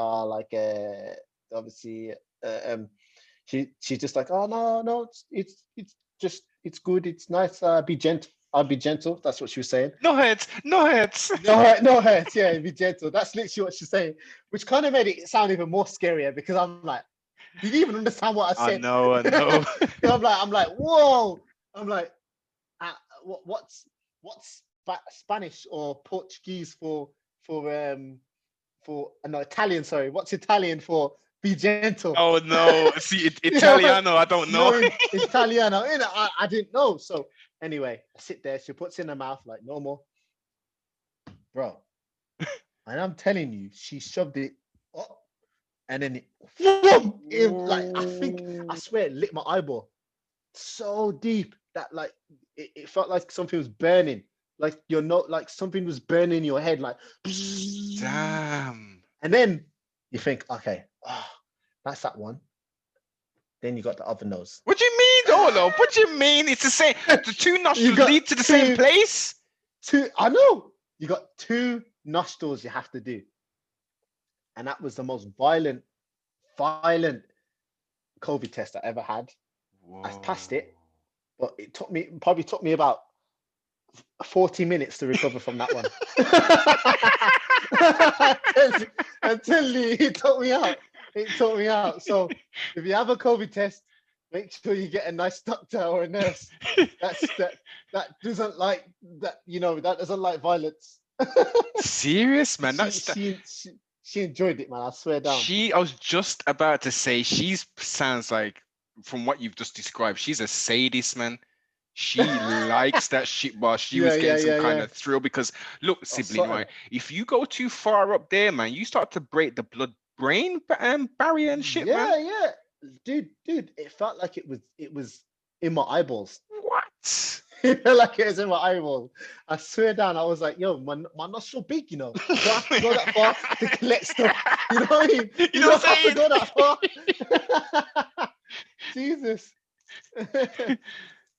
obviously, she's just like, oh no, it's good. It's nice. Be gentle. I'll be gentle. That's what she was saying. No hurts. No hurts. Yeah, be gentle. That's literally what she's saying, which kind of made it sound even more scarier because I'm like, did you even understand what I said? I know. I'm like, whoa. I'm like, what's Spanish or Portuguese for no, Italian? Sorry, what's Italian for? Be gentle. Oh no! See, Italiano, I don't know. No, Italiano, I didn't know. So anyway, I sit there. She puts it in her mouth like normal, bro. And I'm telling you, she shoved it up, and then I swear, it lit my eyeball so deep that like it felt like something was burning. like you're not like something was burning your head, like, Damn. and then you think, okay, that's that one. Then you got the other nose. What do you mean, Olo? What do you mean? It's the same. The two nostrils got lead to the same place. I know. You got 2 nostrils you have to do, and that was the most violent COVID test I ever had. Whoa. I've passed it, but it probably took me about 40 minutes to recover from that one. until it took me out. It took me out. So if you have a COVID test, make sure you get a nice doctor or a nurse that doesn't like that. That doesn't like violence. Serious, man. She enjoyed it, man. I swear down. I was just about to say, sounds like, from what you've just described, she's a sadist, man. She likes that shit while she was getting some kind of thrill. Because look, sibling, right? If you go too far up there, man, you start to break the blood-brain barrier and shit, man. Yeah. Dude, it felt like it was in my eyeballs. What? It felt like it was in my eyeballs. I swear down, I was like, yo, my nostril big, you know. You don't have to go that far to collect stuff. You know what I mean? You don't have to go that far. Jesus.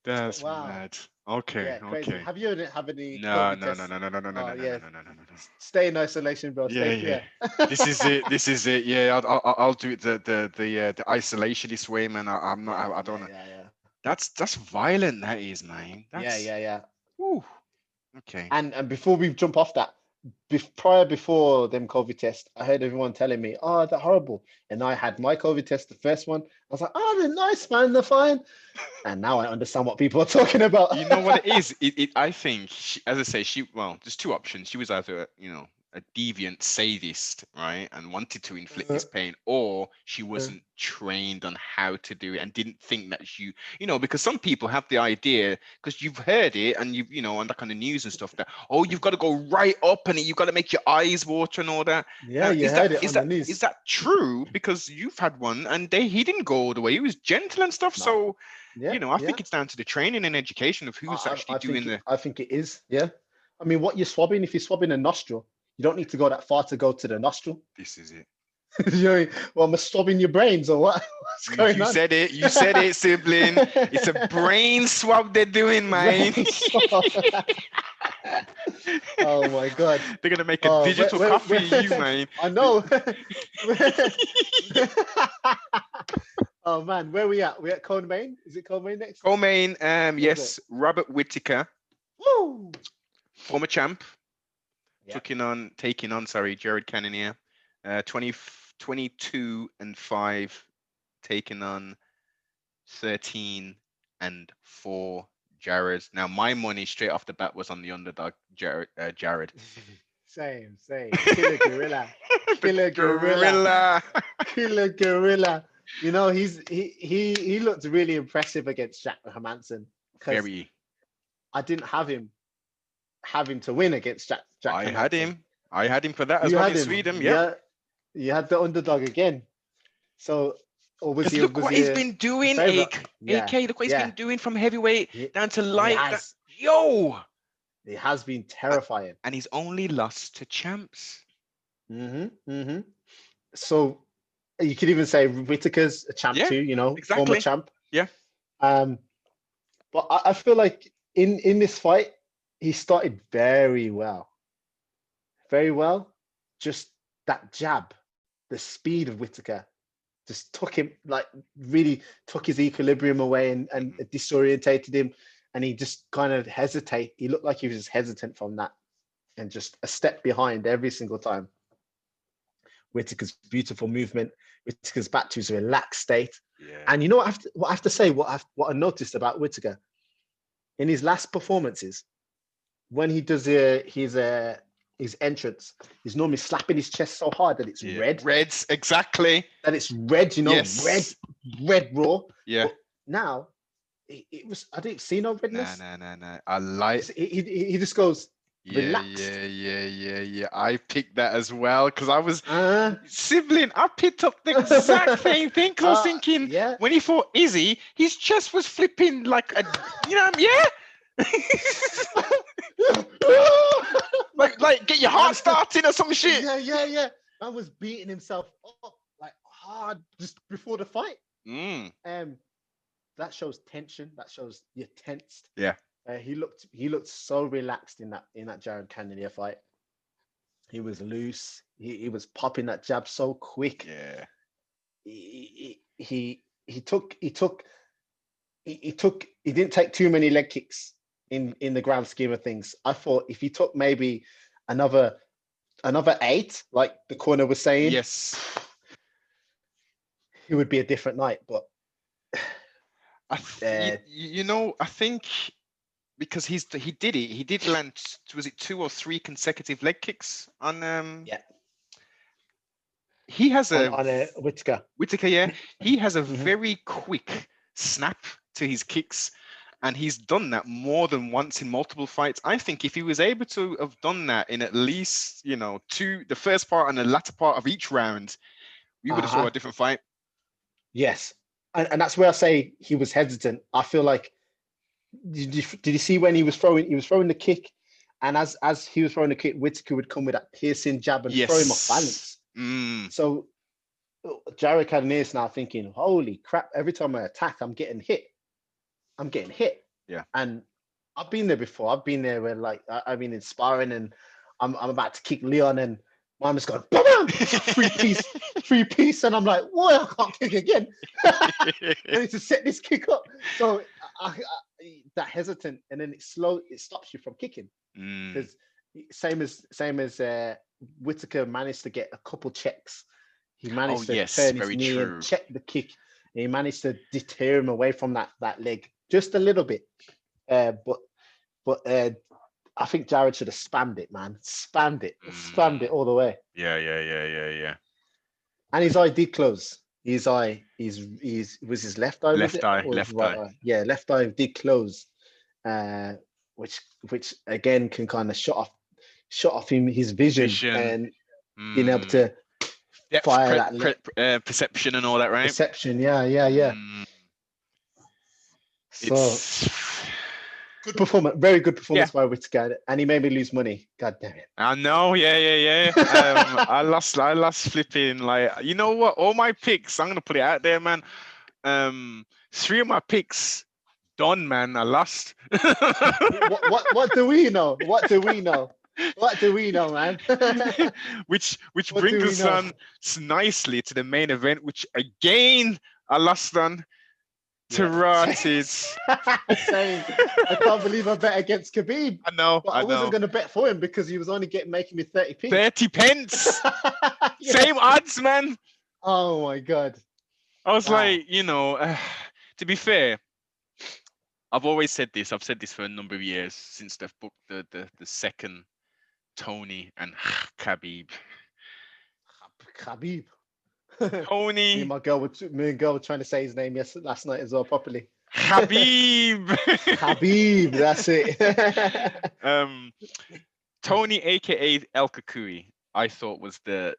That's mad. Okay. Crazy. Have you have any? No. Stay in isolation, bro. Yeah. This is it. Yeah, I'll do it the isolationist way, man. I'm not. I don't know. Yeah. That's violent. That is, man. Yeah. Whew. Okay. And before we jump off that, before them COVID tests, I heard everyone telling me, "Oh, they're horrible." And I had my COVID test, the first one. I was like, "Oh, they're nice, man. They're fine." And now I understand what people are talking about. You know what it is? I think, as I say, there's 2 options. She was either, a deviant sadist, right, and wanted to inflict this pain, or she wasn't trained on how to do it and didn't think that because some people have the idea, because you've heard it and on like on the news and stuff, that you've got to go right up and you've got to make your eyes water and all that. Yeah, you heard it on the news. Is that true? Because you've had one and he didn't go all the way. He was gentle and stuff. No. So I think it's down to the training and education of who's actually doing I think it is. Yeah. I mean, what you're swabbing, if you're swabbing a nostril, you don't need to go that far to go to the nostril. This is it. Well, am I swabbing your brains or what? What's going on? You said it, sibling. It's a brain swab they're doing, man. Oh my God. They're going to make a digital copy of you, man. I know. Oh man, where are we at? We're at Co-Main? Is it Co-Main next? Co-Main, yes. Robert Whittaker. Woo! Former champ. Taking on, Jared Cannonier, 22-5, taking on 13-4 Jared. Now my money straight off the bat was on the underdog, Jared. Same. Killer gorilla. Killer gorilla. He looked really impressive against Jack Hermansson. Very. I didn't have him having to win against Jack. I had him for that as well in Sweden. Yeah, you had the underdog again. So, or was he? Look what he's been doing, AK. Look what he's been doing from heavyweight down to light. It has been terrifying, and he's only lost to champs. So you could even say Whittaker's a champ too. Exactly. Former champ. Yeah. But I feel like in this fight, he started very well. Just that jab, the speed of Whittaker just took him, really took his equilibrium away and disorientated him. And he just kind of hesitate. He looked like he was just hesitant from that and just a step behind every single time. Whittaker's beautiful movement. Whittaker's back to his relaxed state. Yeah. And you know what I have to say, what I noticed about Whittaker in his last performances, when he does his entrance, he's normally slapping his chest so hard that it's red. Reds, exactly. That it's red, yes. red raw. Yeah. But now, it was, I didn't see no redness. No. I like. He just goes, relax. Yeah. I picked that as well because I was sibling. I picked up the exact same thing because I was thinking when he fought Izzy, his chest was flipping like a, yeah. like get your heart starting or some shit. Yeah. Man was beating himself up like hard just before the fight. That shows tension. That shows you're tensed. Yeah. He looked so relaxed in that Jared Cannonier fight. He was loose. He was popping that jab so quick. Yeah. He didn't take too many leg kicks in the grand scheme of things. I thought if he took maybe another 8, like the corner was saying, yes, it would be a different night. But I think because he did land, was it 2 or 3 consecutive leg kicks on he has on Whittaker, yeah. He has a very quick snap to his kicks, and he's done that more than once in multiple fights. I think if he was able to have done that in at least, the first part and the latter part of each round, we would have saw a different fight. Yes. And that's where I say he was hesitant. I feel like, did you see when he was throwing the kick, and as he was throwing the kick, Whittaker would come with that piercing jab and throw him off balance. So Jared Cannonier's now thinking, holy crap, every time I attack, I'm getting hit. Yeah. And I've been there before. I've been there where like I've been in sparring and I'm about to kick Leon and mine has gone bam, three piece, and I'm like, whoa, I can't kick again. I need to set this kick up. So I that hesitant, and then it stops you from kicking. Because same as Whittaker managed to get a couple checks. He managed to turn his knee and check the kick. And he managed to deter him away from that leg just a little bit. But I think Jared should have spammed it, man. Spammed it all the way. Yeah. And his eye did close. His eye, was his left eye? Left eye. Yeah, left eye did close. Which again can kind of shut off him his vision. And being able to fire that perception and all that, right? Perception, yeah. So good performance, very good performance by Whittaker, and he made me lose money. God damn it! I know, yeah. I lost flipping, like, you know what? All my picks, I'm gonna put it out there, man. 3 of my picks done, man. I lost. What do we know? What do we know? What do we know, man? which brings us on nicely to the main event, which again I lost on. Taratis. I can't believe I bet against Khabib. I know. But I wasn't going to bet for him because he was only making me 30p. 30 pence. Same odds, man. Oh my God. I was like, to be fair, I've always said this. I've said this for a number of years since they've booked the second Tony and Khabib. Tony. Me and girl were trying to say his name last night as well properly. Khabib. Khabib, that's it. Tony, aka El Kakui, I thought was the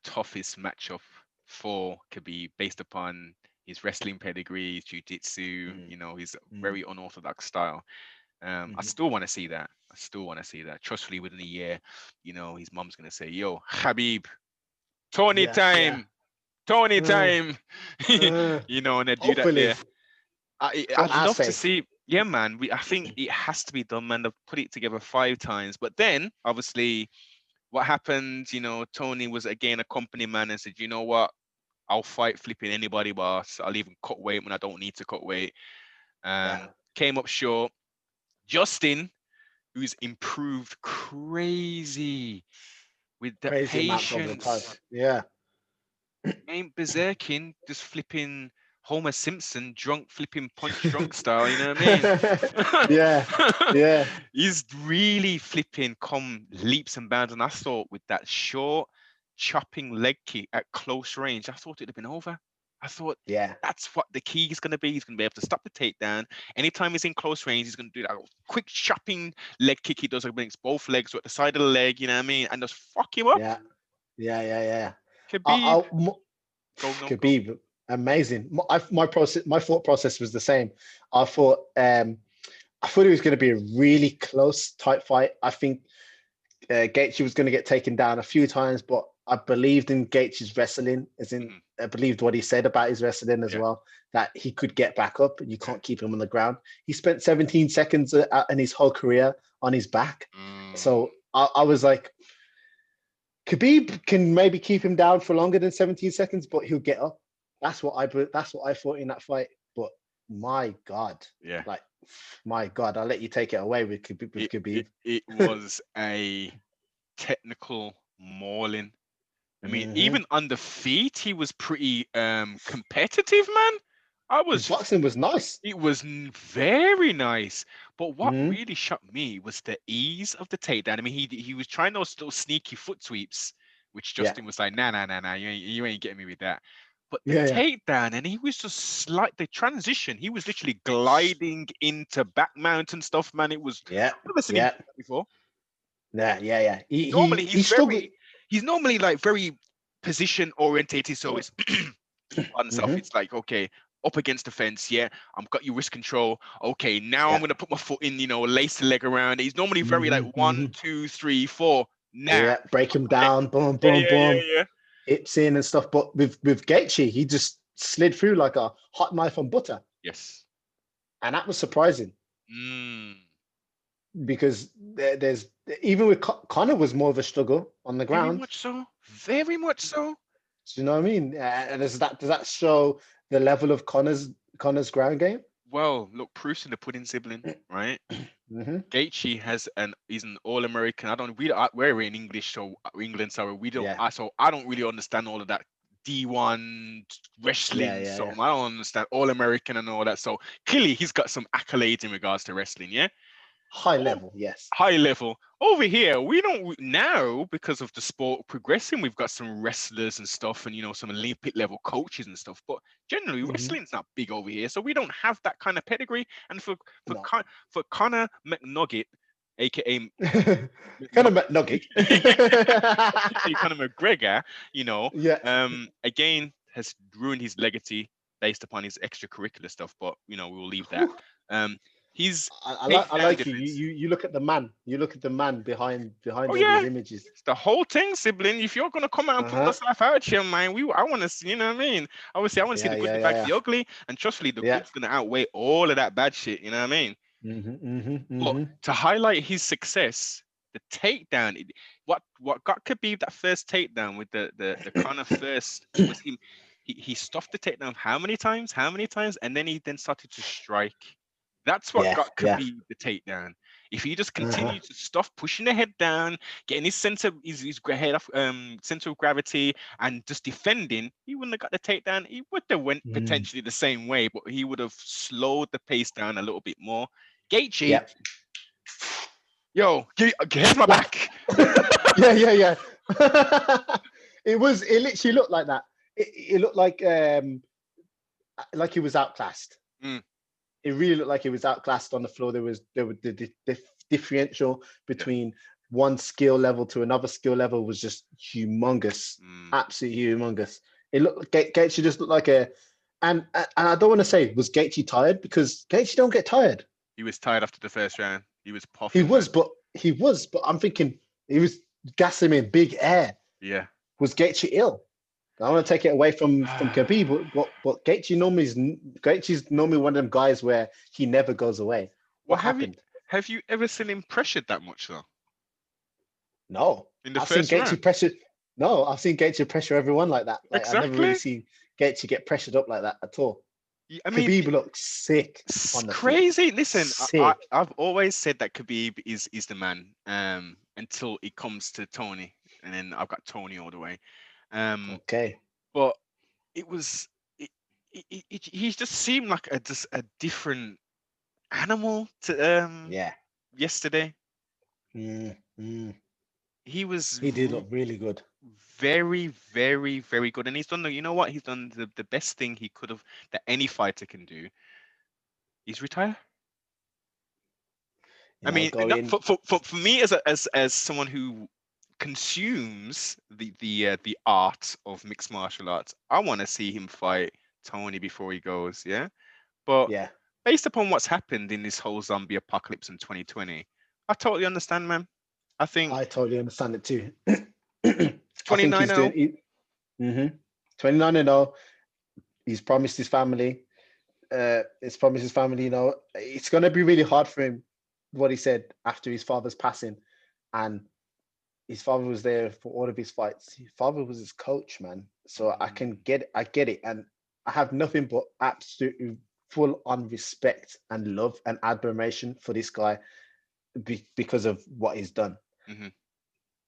toughest matchup for Khabib based upon his wrestling pedigree, his jiu-jitsu, his very unorthodox style. I still want to see that. Trustfully, within a year, his mom's gonna say, "Yo, Khabib, Tony time." Tony time, and they do that there. I'd love to see. Yeah, man. I think it has to be done, man. They've put it together 5 times, but then obviously, what happened? Tony was again a company man and said, "You know what? I'll fight flipping anybody, boss. I'll even cut weight when I don't need to cut weight." Came up short. Justin, who's improved crazy with the patience. Yeah. Ain't berserking, just flipping Homer Simpson, drunk flipping punch drunk style, you know what I mean? Yeah. He's really flipping come leaps and bounds, and I thought with that short chopping leg kick at close range, I thought it'd have been over. I thought that's what the key is going to be. He's going to be able to stop the takedown. Anytime he's in close range, he's going to do that quick chopping leg kick he does against both legs or at the side of the leg, you know what I mean? And just fuck him up. Yeah. Khabib. Khabib, amazing. My thought process was the same. I thought I thought it was going to be a really close, tight fight. I think Gaethje was going to get taken down a few times, but I believed in Gaethje's wrestling, as in Mhm. I believed what he said about his wrestling as Yeah. well, that he could get back up and you can't keep him on the ground. He spent 17 seconds in his whole career on his back. So I was like, Khabib can maybe keep him down for longer than 17 seconds, but he'll get up. That's what I thought in that fight. But my God, Yeah. like my God, I'll let you take it away with Khabib. It was a technical mauling. I mean, Mhm. even on the feet, he was pretty competitive, man. I His was boxing was nice. It was very nice. But what Mhm. really shocked me was the ease of the takedown. I mean, he was trying those little sneaky foot sweeps, which Yeah, Justin was like, nah, nah, nah, nah, you ain't getting me with that. But the yeah, yeah, takedown, and he was just the transition. He was literally gliding into back mount and stuff, man. It was, yeah, I've never seen him yeah, do that before. yeah, yeah, yeah. Normally, He struggled. he's normally like very position orientated. So it's on stuff. Mhm. It's like, okay, up against the fence, yeah, I've got your wrist control. Okay, now I'm Yeah. gonna put my foot in, lace the leg around. He's normally very like Mhm. one, Mhm. two, three, four. Now, Yeah, break him down, boom, yeah, boom, yeah, yeah, boom, yeah. hips in and stuff. But with Gaethje, he just slid through like a hot knife on butter, Yes. and that was surprising Mm, because there's even with Connor was more of a struggle on the very ground. much so. Very much so. Do you know what I mean? And does that show the level of Connor's ground game? Well, look, proof's in the pudding, sibling, right? Hmm. Gaethje he's an all-American. I don't we're in English, so England, sorry, we don't. Yeah, I don't really understand all of that D1 yeah, wrestling. yeah, So yeah. I don't understand all-American and all that. So clearly he's got some accolades in regards to wrestling. Yeah. High Oh, level, yes. high level. Over here, we don't now because of the sport progressing. We've got some wrestlers and stuff, and some Olympic level coaches and stuff. But generally, Hmm. wrestling's not big over here, so we don't have that kind of pedigree. And for No. For Conor McNugget, aka Kind of McNugget, nugget. Conor McGregor, Yeah. again has ruined his legacy based upon his extracurricular stuff. But we will leave that. Whew. Um, his I takedown like you. defense. You look at the man. You look at the man Oh behind all these yeah, images. it's the whole thing, sibling. If you're gonna come out and put Uh-huh. yourself out here, man, I want to see. You know what I mean? Obviously, I want to see Yeah, the good, yeah, the yeah, bad, yeah. the ugly, and trustfully, the Yeah. good's gonna outweigh all of that bad shit. You know what I mean? Hmm. Hmm. But Hmm. to highlight his success, the takedown, what got Khabib that first takedown with the Conor first was him. He stuffed the takedown how many times? How many times? And then he then started to strike. That's what Yeah, got yeah. Khabib the takedown. If he just Uh-huh. continued to stuff, pushing the head down, getting his head off center of gravity, and just defending, he wouldn't have got the takedown. He would have went Mm. potentially the same way, but he would have slowed the pace down a little bit more. Gaethje, Yeah. yo, here's my Like, back. yeah, yeah, yeah. It literally looked like that. It looked like he was outclassed. Mm, It really looked like he was outclassed on the floor. There were the differential yeah. between one skill level to another skill level was just humongous, Mm. absolutely humongous. It looked Gaethje just looked like and I don't want to say was Gaethje tired because Gaethje don't get tired. He was tired after the first round. He was He puffing, was, man. but I'm thinking he was gassing him in big air. Yeah. Was Gaethje ill? I want to take it away from Khabib, but Gaethje's normally one of them guys where he never goes away. Well, What happened? have you ever seen him pressured that much though? No, In the I've seen first Gaethje round? pressure. No, I've seen Gaethje pressure everyone like that. Like I've never really Exactly. seen Gaethje get pressured up like that at all. I mean, Khabib looks sick it's on the feet. crazy. Listen, Sick. I've always said that Khabib is the man. Until it comes to Tony, and then I've got Tony all the way. Um, Okay. but it was he just seemed like just a different animal to Yeah. yesterday. Mm, mm. He was He did look really good. very, very, very good, and he's done you know what, he's done the best thing he could have, that any fighter can do. He's retire. I mean, Go not in. for me as as someone who consumes the art of mixed martial arts, I want to see him fight Tony before he goes. Yeah, but Yeah. based upon what's happened in this whole zombie apocalypse in 2020, I totally understand, man. I think I totally understand it too. I think 29 he's doing. 29 and 0. He's promised his family. It's promised his family. It's going to be really hard for him. What he said after his father's passing, and his father was there for all of his fights. His father was his coach, man. So I get it, and I have nothing but absolutely full on respect and love and admiration for this guy because of what he's done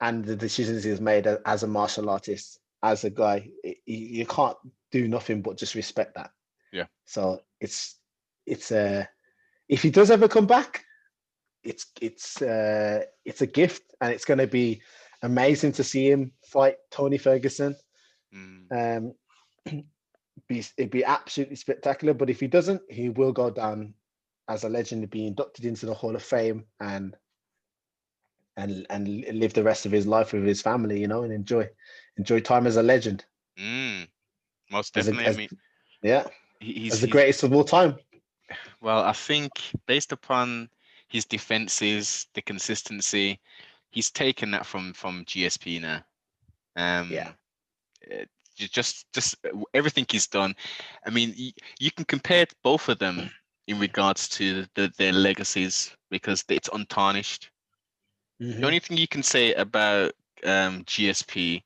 and the decisions he's made as a martial artist, as a guy. You can't do nothing but just respect that. Yeah. So it's if he does ever come back, it's a gift, and it's going to be amazing to see him fight Tony Ferguson. It'd be absolutely spectacular. But if he doesn't, he will go down as a legend, be inducted into the Hall of Fame, and live the rest of his life with his family, and enjoy time as a legend. Most definitely. He's the greatest of all time. Well, I think based upon his defenses, the consistency, he's taken that from GSP now. Just everything he's done. I mean, you can compare both of them in regards to their legacies because it's untarnished. The only thing you can say about GSP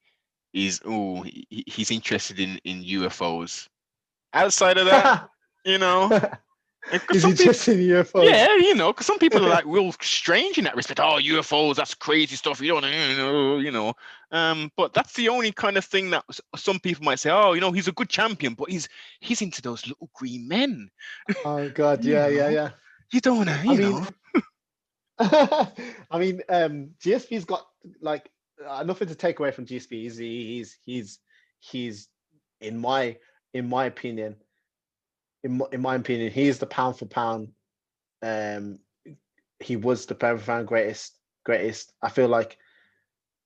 is he's interested in UFOs. Outside of that, Is he just in UFOs? Yeah, because some people are like real strange in that respect. Oh, UFOs, that's crazy stuff. You don't, but that's the only kind of thing that some people might say. Oh, he's a good champion, but he's into those little green men. Oh God, yeah. You don't want to, know. I mean, GSP's got like nothing to take away from GSP. He's in my opinion. In my opinion, he is the pound for pound. He was the pound for pound greatest. I feel like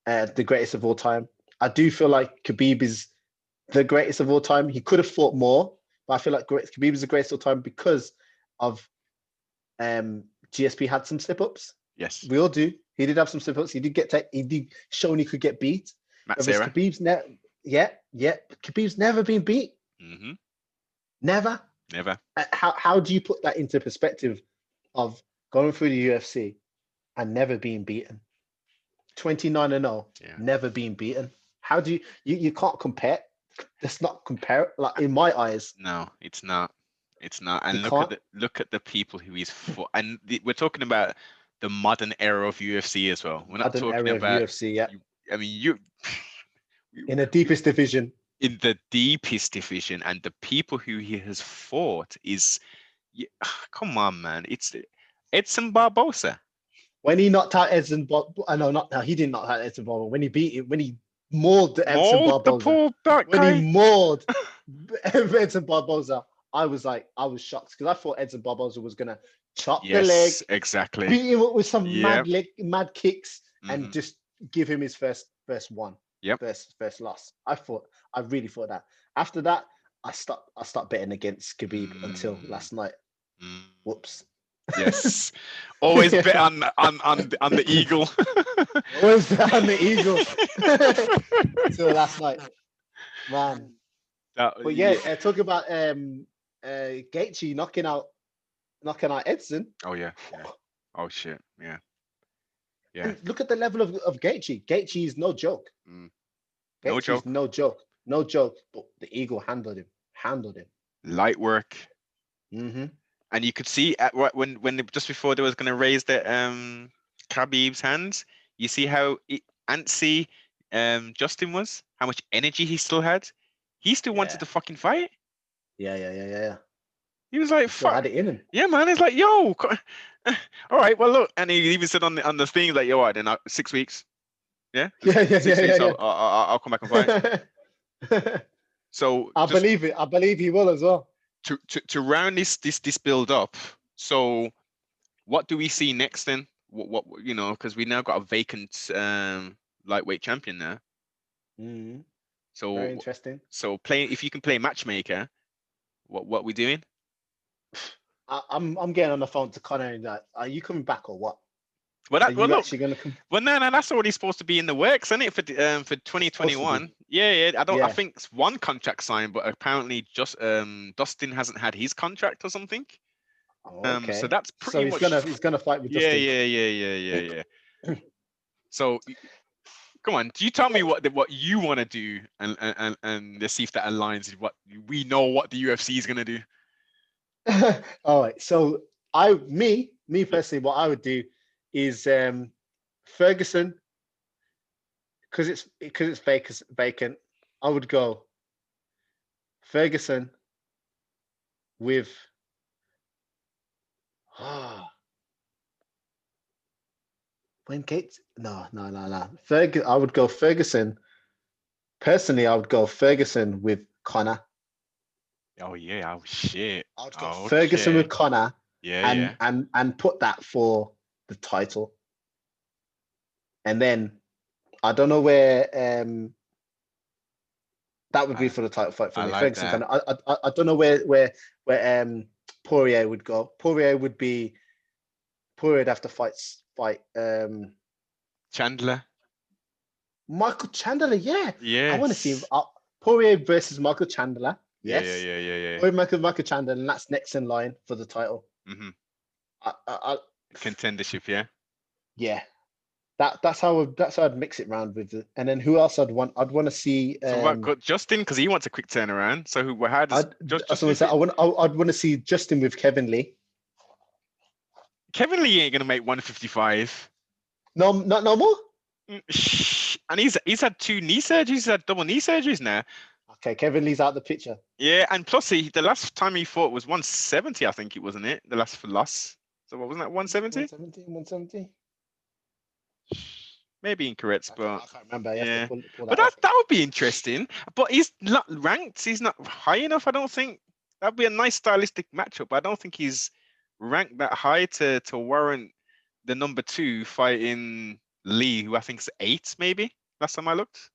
the greatest of all time. I do feel like Khabib is the greatest of all time. He could have fought more, but I feel like Khabib is the greatest of all time because of GSP had some slip ups. Yes, we all do. He did have some slip ups. He did shown he could get beat. Khabib's never been beat. Never. How do you put that into perspective of going through the UFC and never being beaten? 29-0, never being beaten. How do you can't compare? Let's not compare. Like in my eyes, no, it's not. And look at the people who he's fought. And we're talking about the modern era of UFC as well. We're not talking about UFC. Yeah. I mean, you in the deepest division. In the deepest division, and the people who he has fought is, come on, man! It's Edson Barbosa. When he knocked out Edson Barbosa, he didn't knock out Edson Barbosa. When he mauled Edson Barbosa. When he mauled Edson Barbosa, I was shocked because I thought Edson Barbosa was gonna chop the leg, exactly, beat him up with some mad kicks, and just give him his first one. First loss. I really thought that. After that, I stopped betting against Khabib until last night. Whoops. Yes. Always bet on the eagle. Always bet on the eagle. Until last night. Man. But yeah, talk about Gaethje knocking out Edson. Oh yeah. Oh shit. Yeah. And look at the level of Gaethje. Gaethje is no joke. No joke. No joke. But the eagle handled him. Light work. And you could see when just before they was going to raise the Khabib's hands, you see how antsy Justin was, how much energy he still had. He still wanted to fucking fight. Yeah. He was like, "Fuck." Had it in him. Yeah, man. It's like, yo, all right. Well, look, and he even said on the thing like, yo, all right, then 6 weeks. Yeah. 6 weeks, I'll come back and fight. So I believe it. I believe he will as well. To round this build up. So, what do we see next then? What because we now got a vacant lightweight champion now. So very interesting. So if you can play matchmaker, what we doing? I'm getting on the phone to Connor and that. Are you coming back or what? Well, Are you look. actually gonna come? Well, no, that's already supposed to be in the works, isn't it? For It's supposed to be. 2021. Yeah. I don't. I Yeah. think it's one contract signed, but apparently just Dustin hasn't had his contract or something. Oh, So okay. that's So pretty he's much. gonna fight with Yeah. Dustin. So come on, do you tell me what you want to do, and let's see if that aligns with what we know what the UFC is gonna do. All right. So me personally, what I would do is Ferguson, because it's vacant. I would go Ferguson with when Gates. No. I would go Ferguson. Personally, I would go Ferguson with Connor. Oh yeah. Oh shit. I would go Ferguson Okay. with Connor Yeah. and put that for the title. And then I don't know where that would be for the title fight for I me. like Ferguson that. Connor. I don't know where Poirier would go. Poirier would have to fight Chandler. Michael Chandler. Yeah, I want to see Yes. Poirier versus Michael Chandler. Yeah. Yes, Yeah. or Michael Chandler, and that's next in line for the title. Mm-hmm. I, Contendership. Yeah. yeah, that's how I'd mix it round with it. And then who else I'd want? I'd want to see. So what got Justin? Because he wants a quick turnaround. So how does Justin I'd want to see Justin with Kevin Lee. Kevin Lee ain't gonna make 155. No, not no more. And he's had 2 knee surgeries. He's had double knee surgeries now. Okay, Kevin Lee's out the picture. Yeah, and plus the last time he fought was 170, I think it wasn't it? The last loss. So what wasn't that 170? 170. Maybe incorrect, but I can't remember. You yeah. have to pull But that would be interesting. But he's not ranked. He's not high enough. I don't think that'd be a nice stylistic matchup. I don't think he's ranked that high to warrant the number 2 fighting Lee, who I think is 8, maybe. Last time I looked.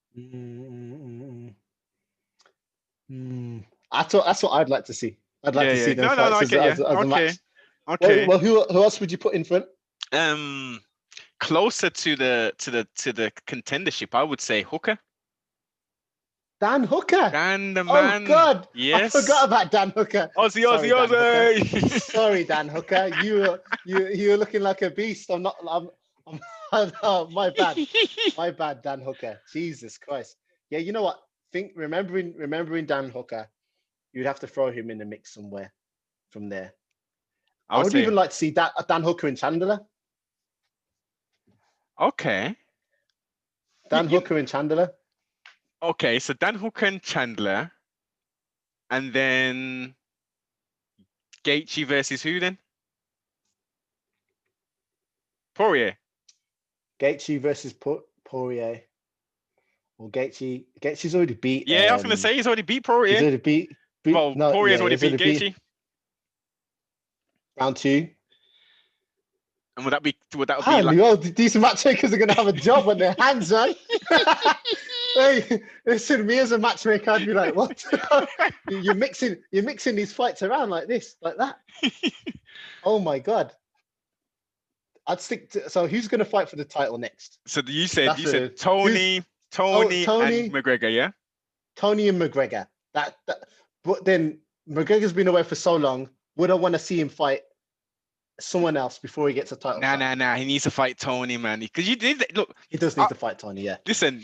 That's what I'd like to see. I'd like to see them fights as a match. Okay. Well, who else would you put in front? Closer to the contendership, I would say Hooker. Dan Hooker. Dan the man. Oh God, yes. I forgot about Dan Hooker. Aussie. Sorry, Dan Hooker. You're looking like a beast. I'm. Oh, my bad, Dan Hooker. Jesus Christ. Yeah, you know what? Remembering Dan Hooker, you'd have to throw him in the mix somewhere from there. I would even like to see Dan Hooker and Chandler. Okay. Hooker and Chandler. Okay, so Dan Hooker and Chandler, and then Gaethje versus who then? Poirier. Gaethje versus Poirier. Well, Gaethje's already beat. Yeah, I was going to say he's already beat Poirier. He's already beat. Poirier's already beat Gaethje. Round 2. And would that be like? Well, these matchmakers are going to have a job on their hands, right? Hey, listen, me as a matchmaker, I'd be like, what? You're mixing these fights around like this, like that. Oh my God. I'd stick to. So who's going to fight for the title next? So you said Tony and McGregor, yeah? Tony and McGregor. But then McGregor's been away for so long. Would I want to see him fight someone else before he gets a title? Nah. He needs to fight Tony, man. Because you did look. He does need to fight Tony. Yeah. Listen,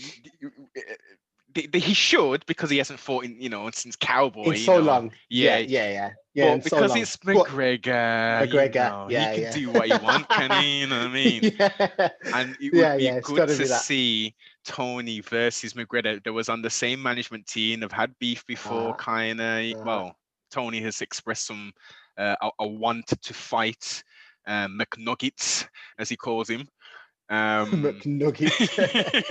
he should, because he hasn't fought since Cowboy. In so long. Yeah. But because so it's McGregor, he can do what he wants, can he? You know what I mean? Yeah. And it would be good to see Tony versus McGregor. That was on the same management team. They've had beef before, kind of. Well, Tony has expressed some a want to fight McNuggets, as he calls him. McNuggets.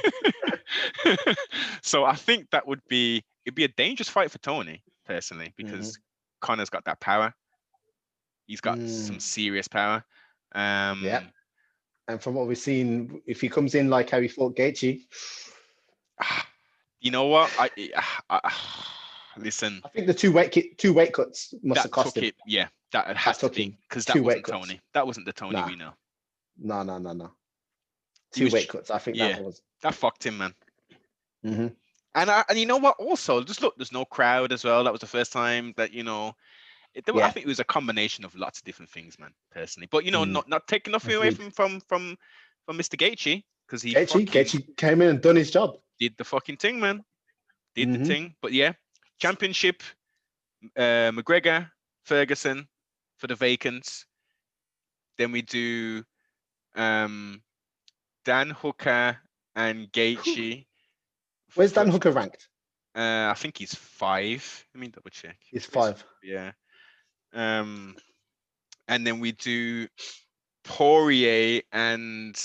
So I think it'd be a dangerous fight for Tony, personally, because Connor's got that power. He's got some serious power. Yeah. And from what we've seen, if he comes in like how he fought Gaethje, you know what? Listen, I think the two weight cuts must have that cost took him. it. Yeah, that had to took be him because that 2 weight wasn't cuts. Tony. That wasn't the Tony Nah. we know. No. He 2 was, weight cuts. I think yeah, that was. that fucked him, man. Mm-hmm. And you know what? Also, just look, there's no crowd as well. That was the first time that I think it was a combination of lots of different things, man. Personally, but not taking nothing away Agreed. from Mr. Gaethje, because he Gaethje came in and done his job. did the fucking thing, man. Did the Mhm. thing. But yeah, championship, McGregor, Ferguson for the vacants. Then we do Dan Hooker and Gaethje. Where's Dan Hooker ranked? I think he's 5. Let me double check. He's 5. Yeah. And then we do Poirier and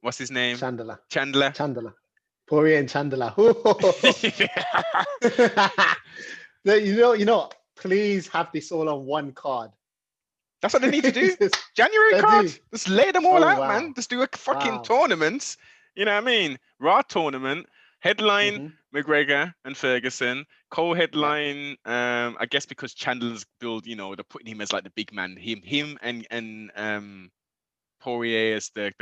what's his name? Chandler. Poirier and Chandler. You know. Please have this all on one card. That's what they need to do. January card. Just lay them all out, wow. man. Just do a fucking tournament. You know what I mean? Raw tournament. Headline McGregor and Ferguson. Co-headline, I guess because Chandler's build, they're putting him as like the big man. Him and Poirier as the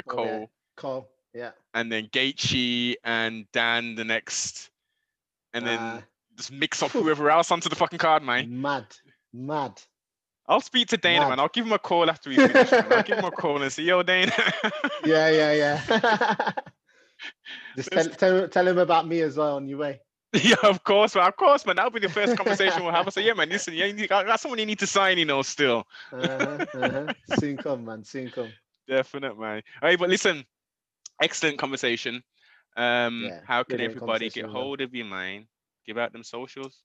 co. Yeah. And then Gaethje and Dan the next. And then just mix up whoever else onto the fucking card, man. Mad. I'll speak to Dana, man. I'll give him a call after we finish, man. I'll give him a call and say, yo, Dana. Yeah. Just tell him about me as well on your way. Yeah, of course, man. That'll be the first conversation we'll have. I say, yeah, man, listen, you got someone you need to sign, still. Soon come, man. Soon come. Definite, man. All right, but listen, excellent conversation. How can everybody get hold of you, man? Give out them socials.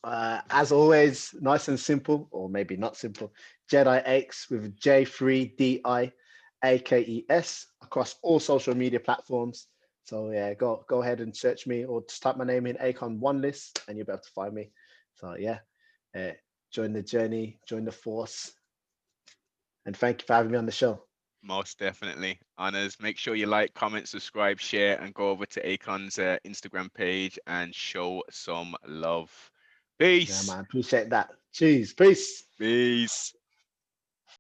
As always, nice and simple, or maybe not simple. Jedi Akes with J3DIAKES across all social media platforms. So yeah, go ahead and search me, or just type my name in Akonne Wanliss, and you'll be able to find me. So yeah, join the journey, join the force, and thank you for having me on the show. Most definitely. Honors. Make sure you like, comment, subscribe, share, and go over to Akonne's Instagram page and show some love. Peace. Yeah, man. Appreciate that. Cheers. Peace. Peace.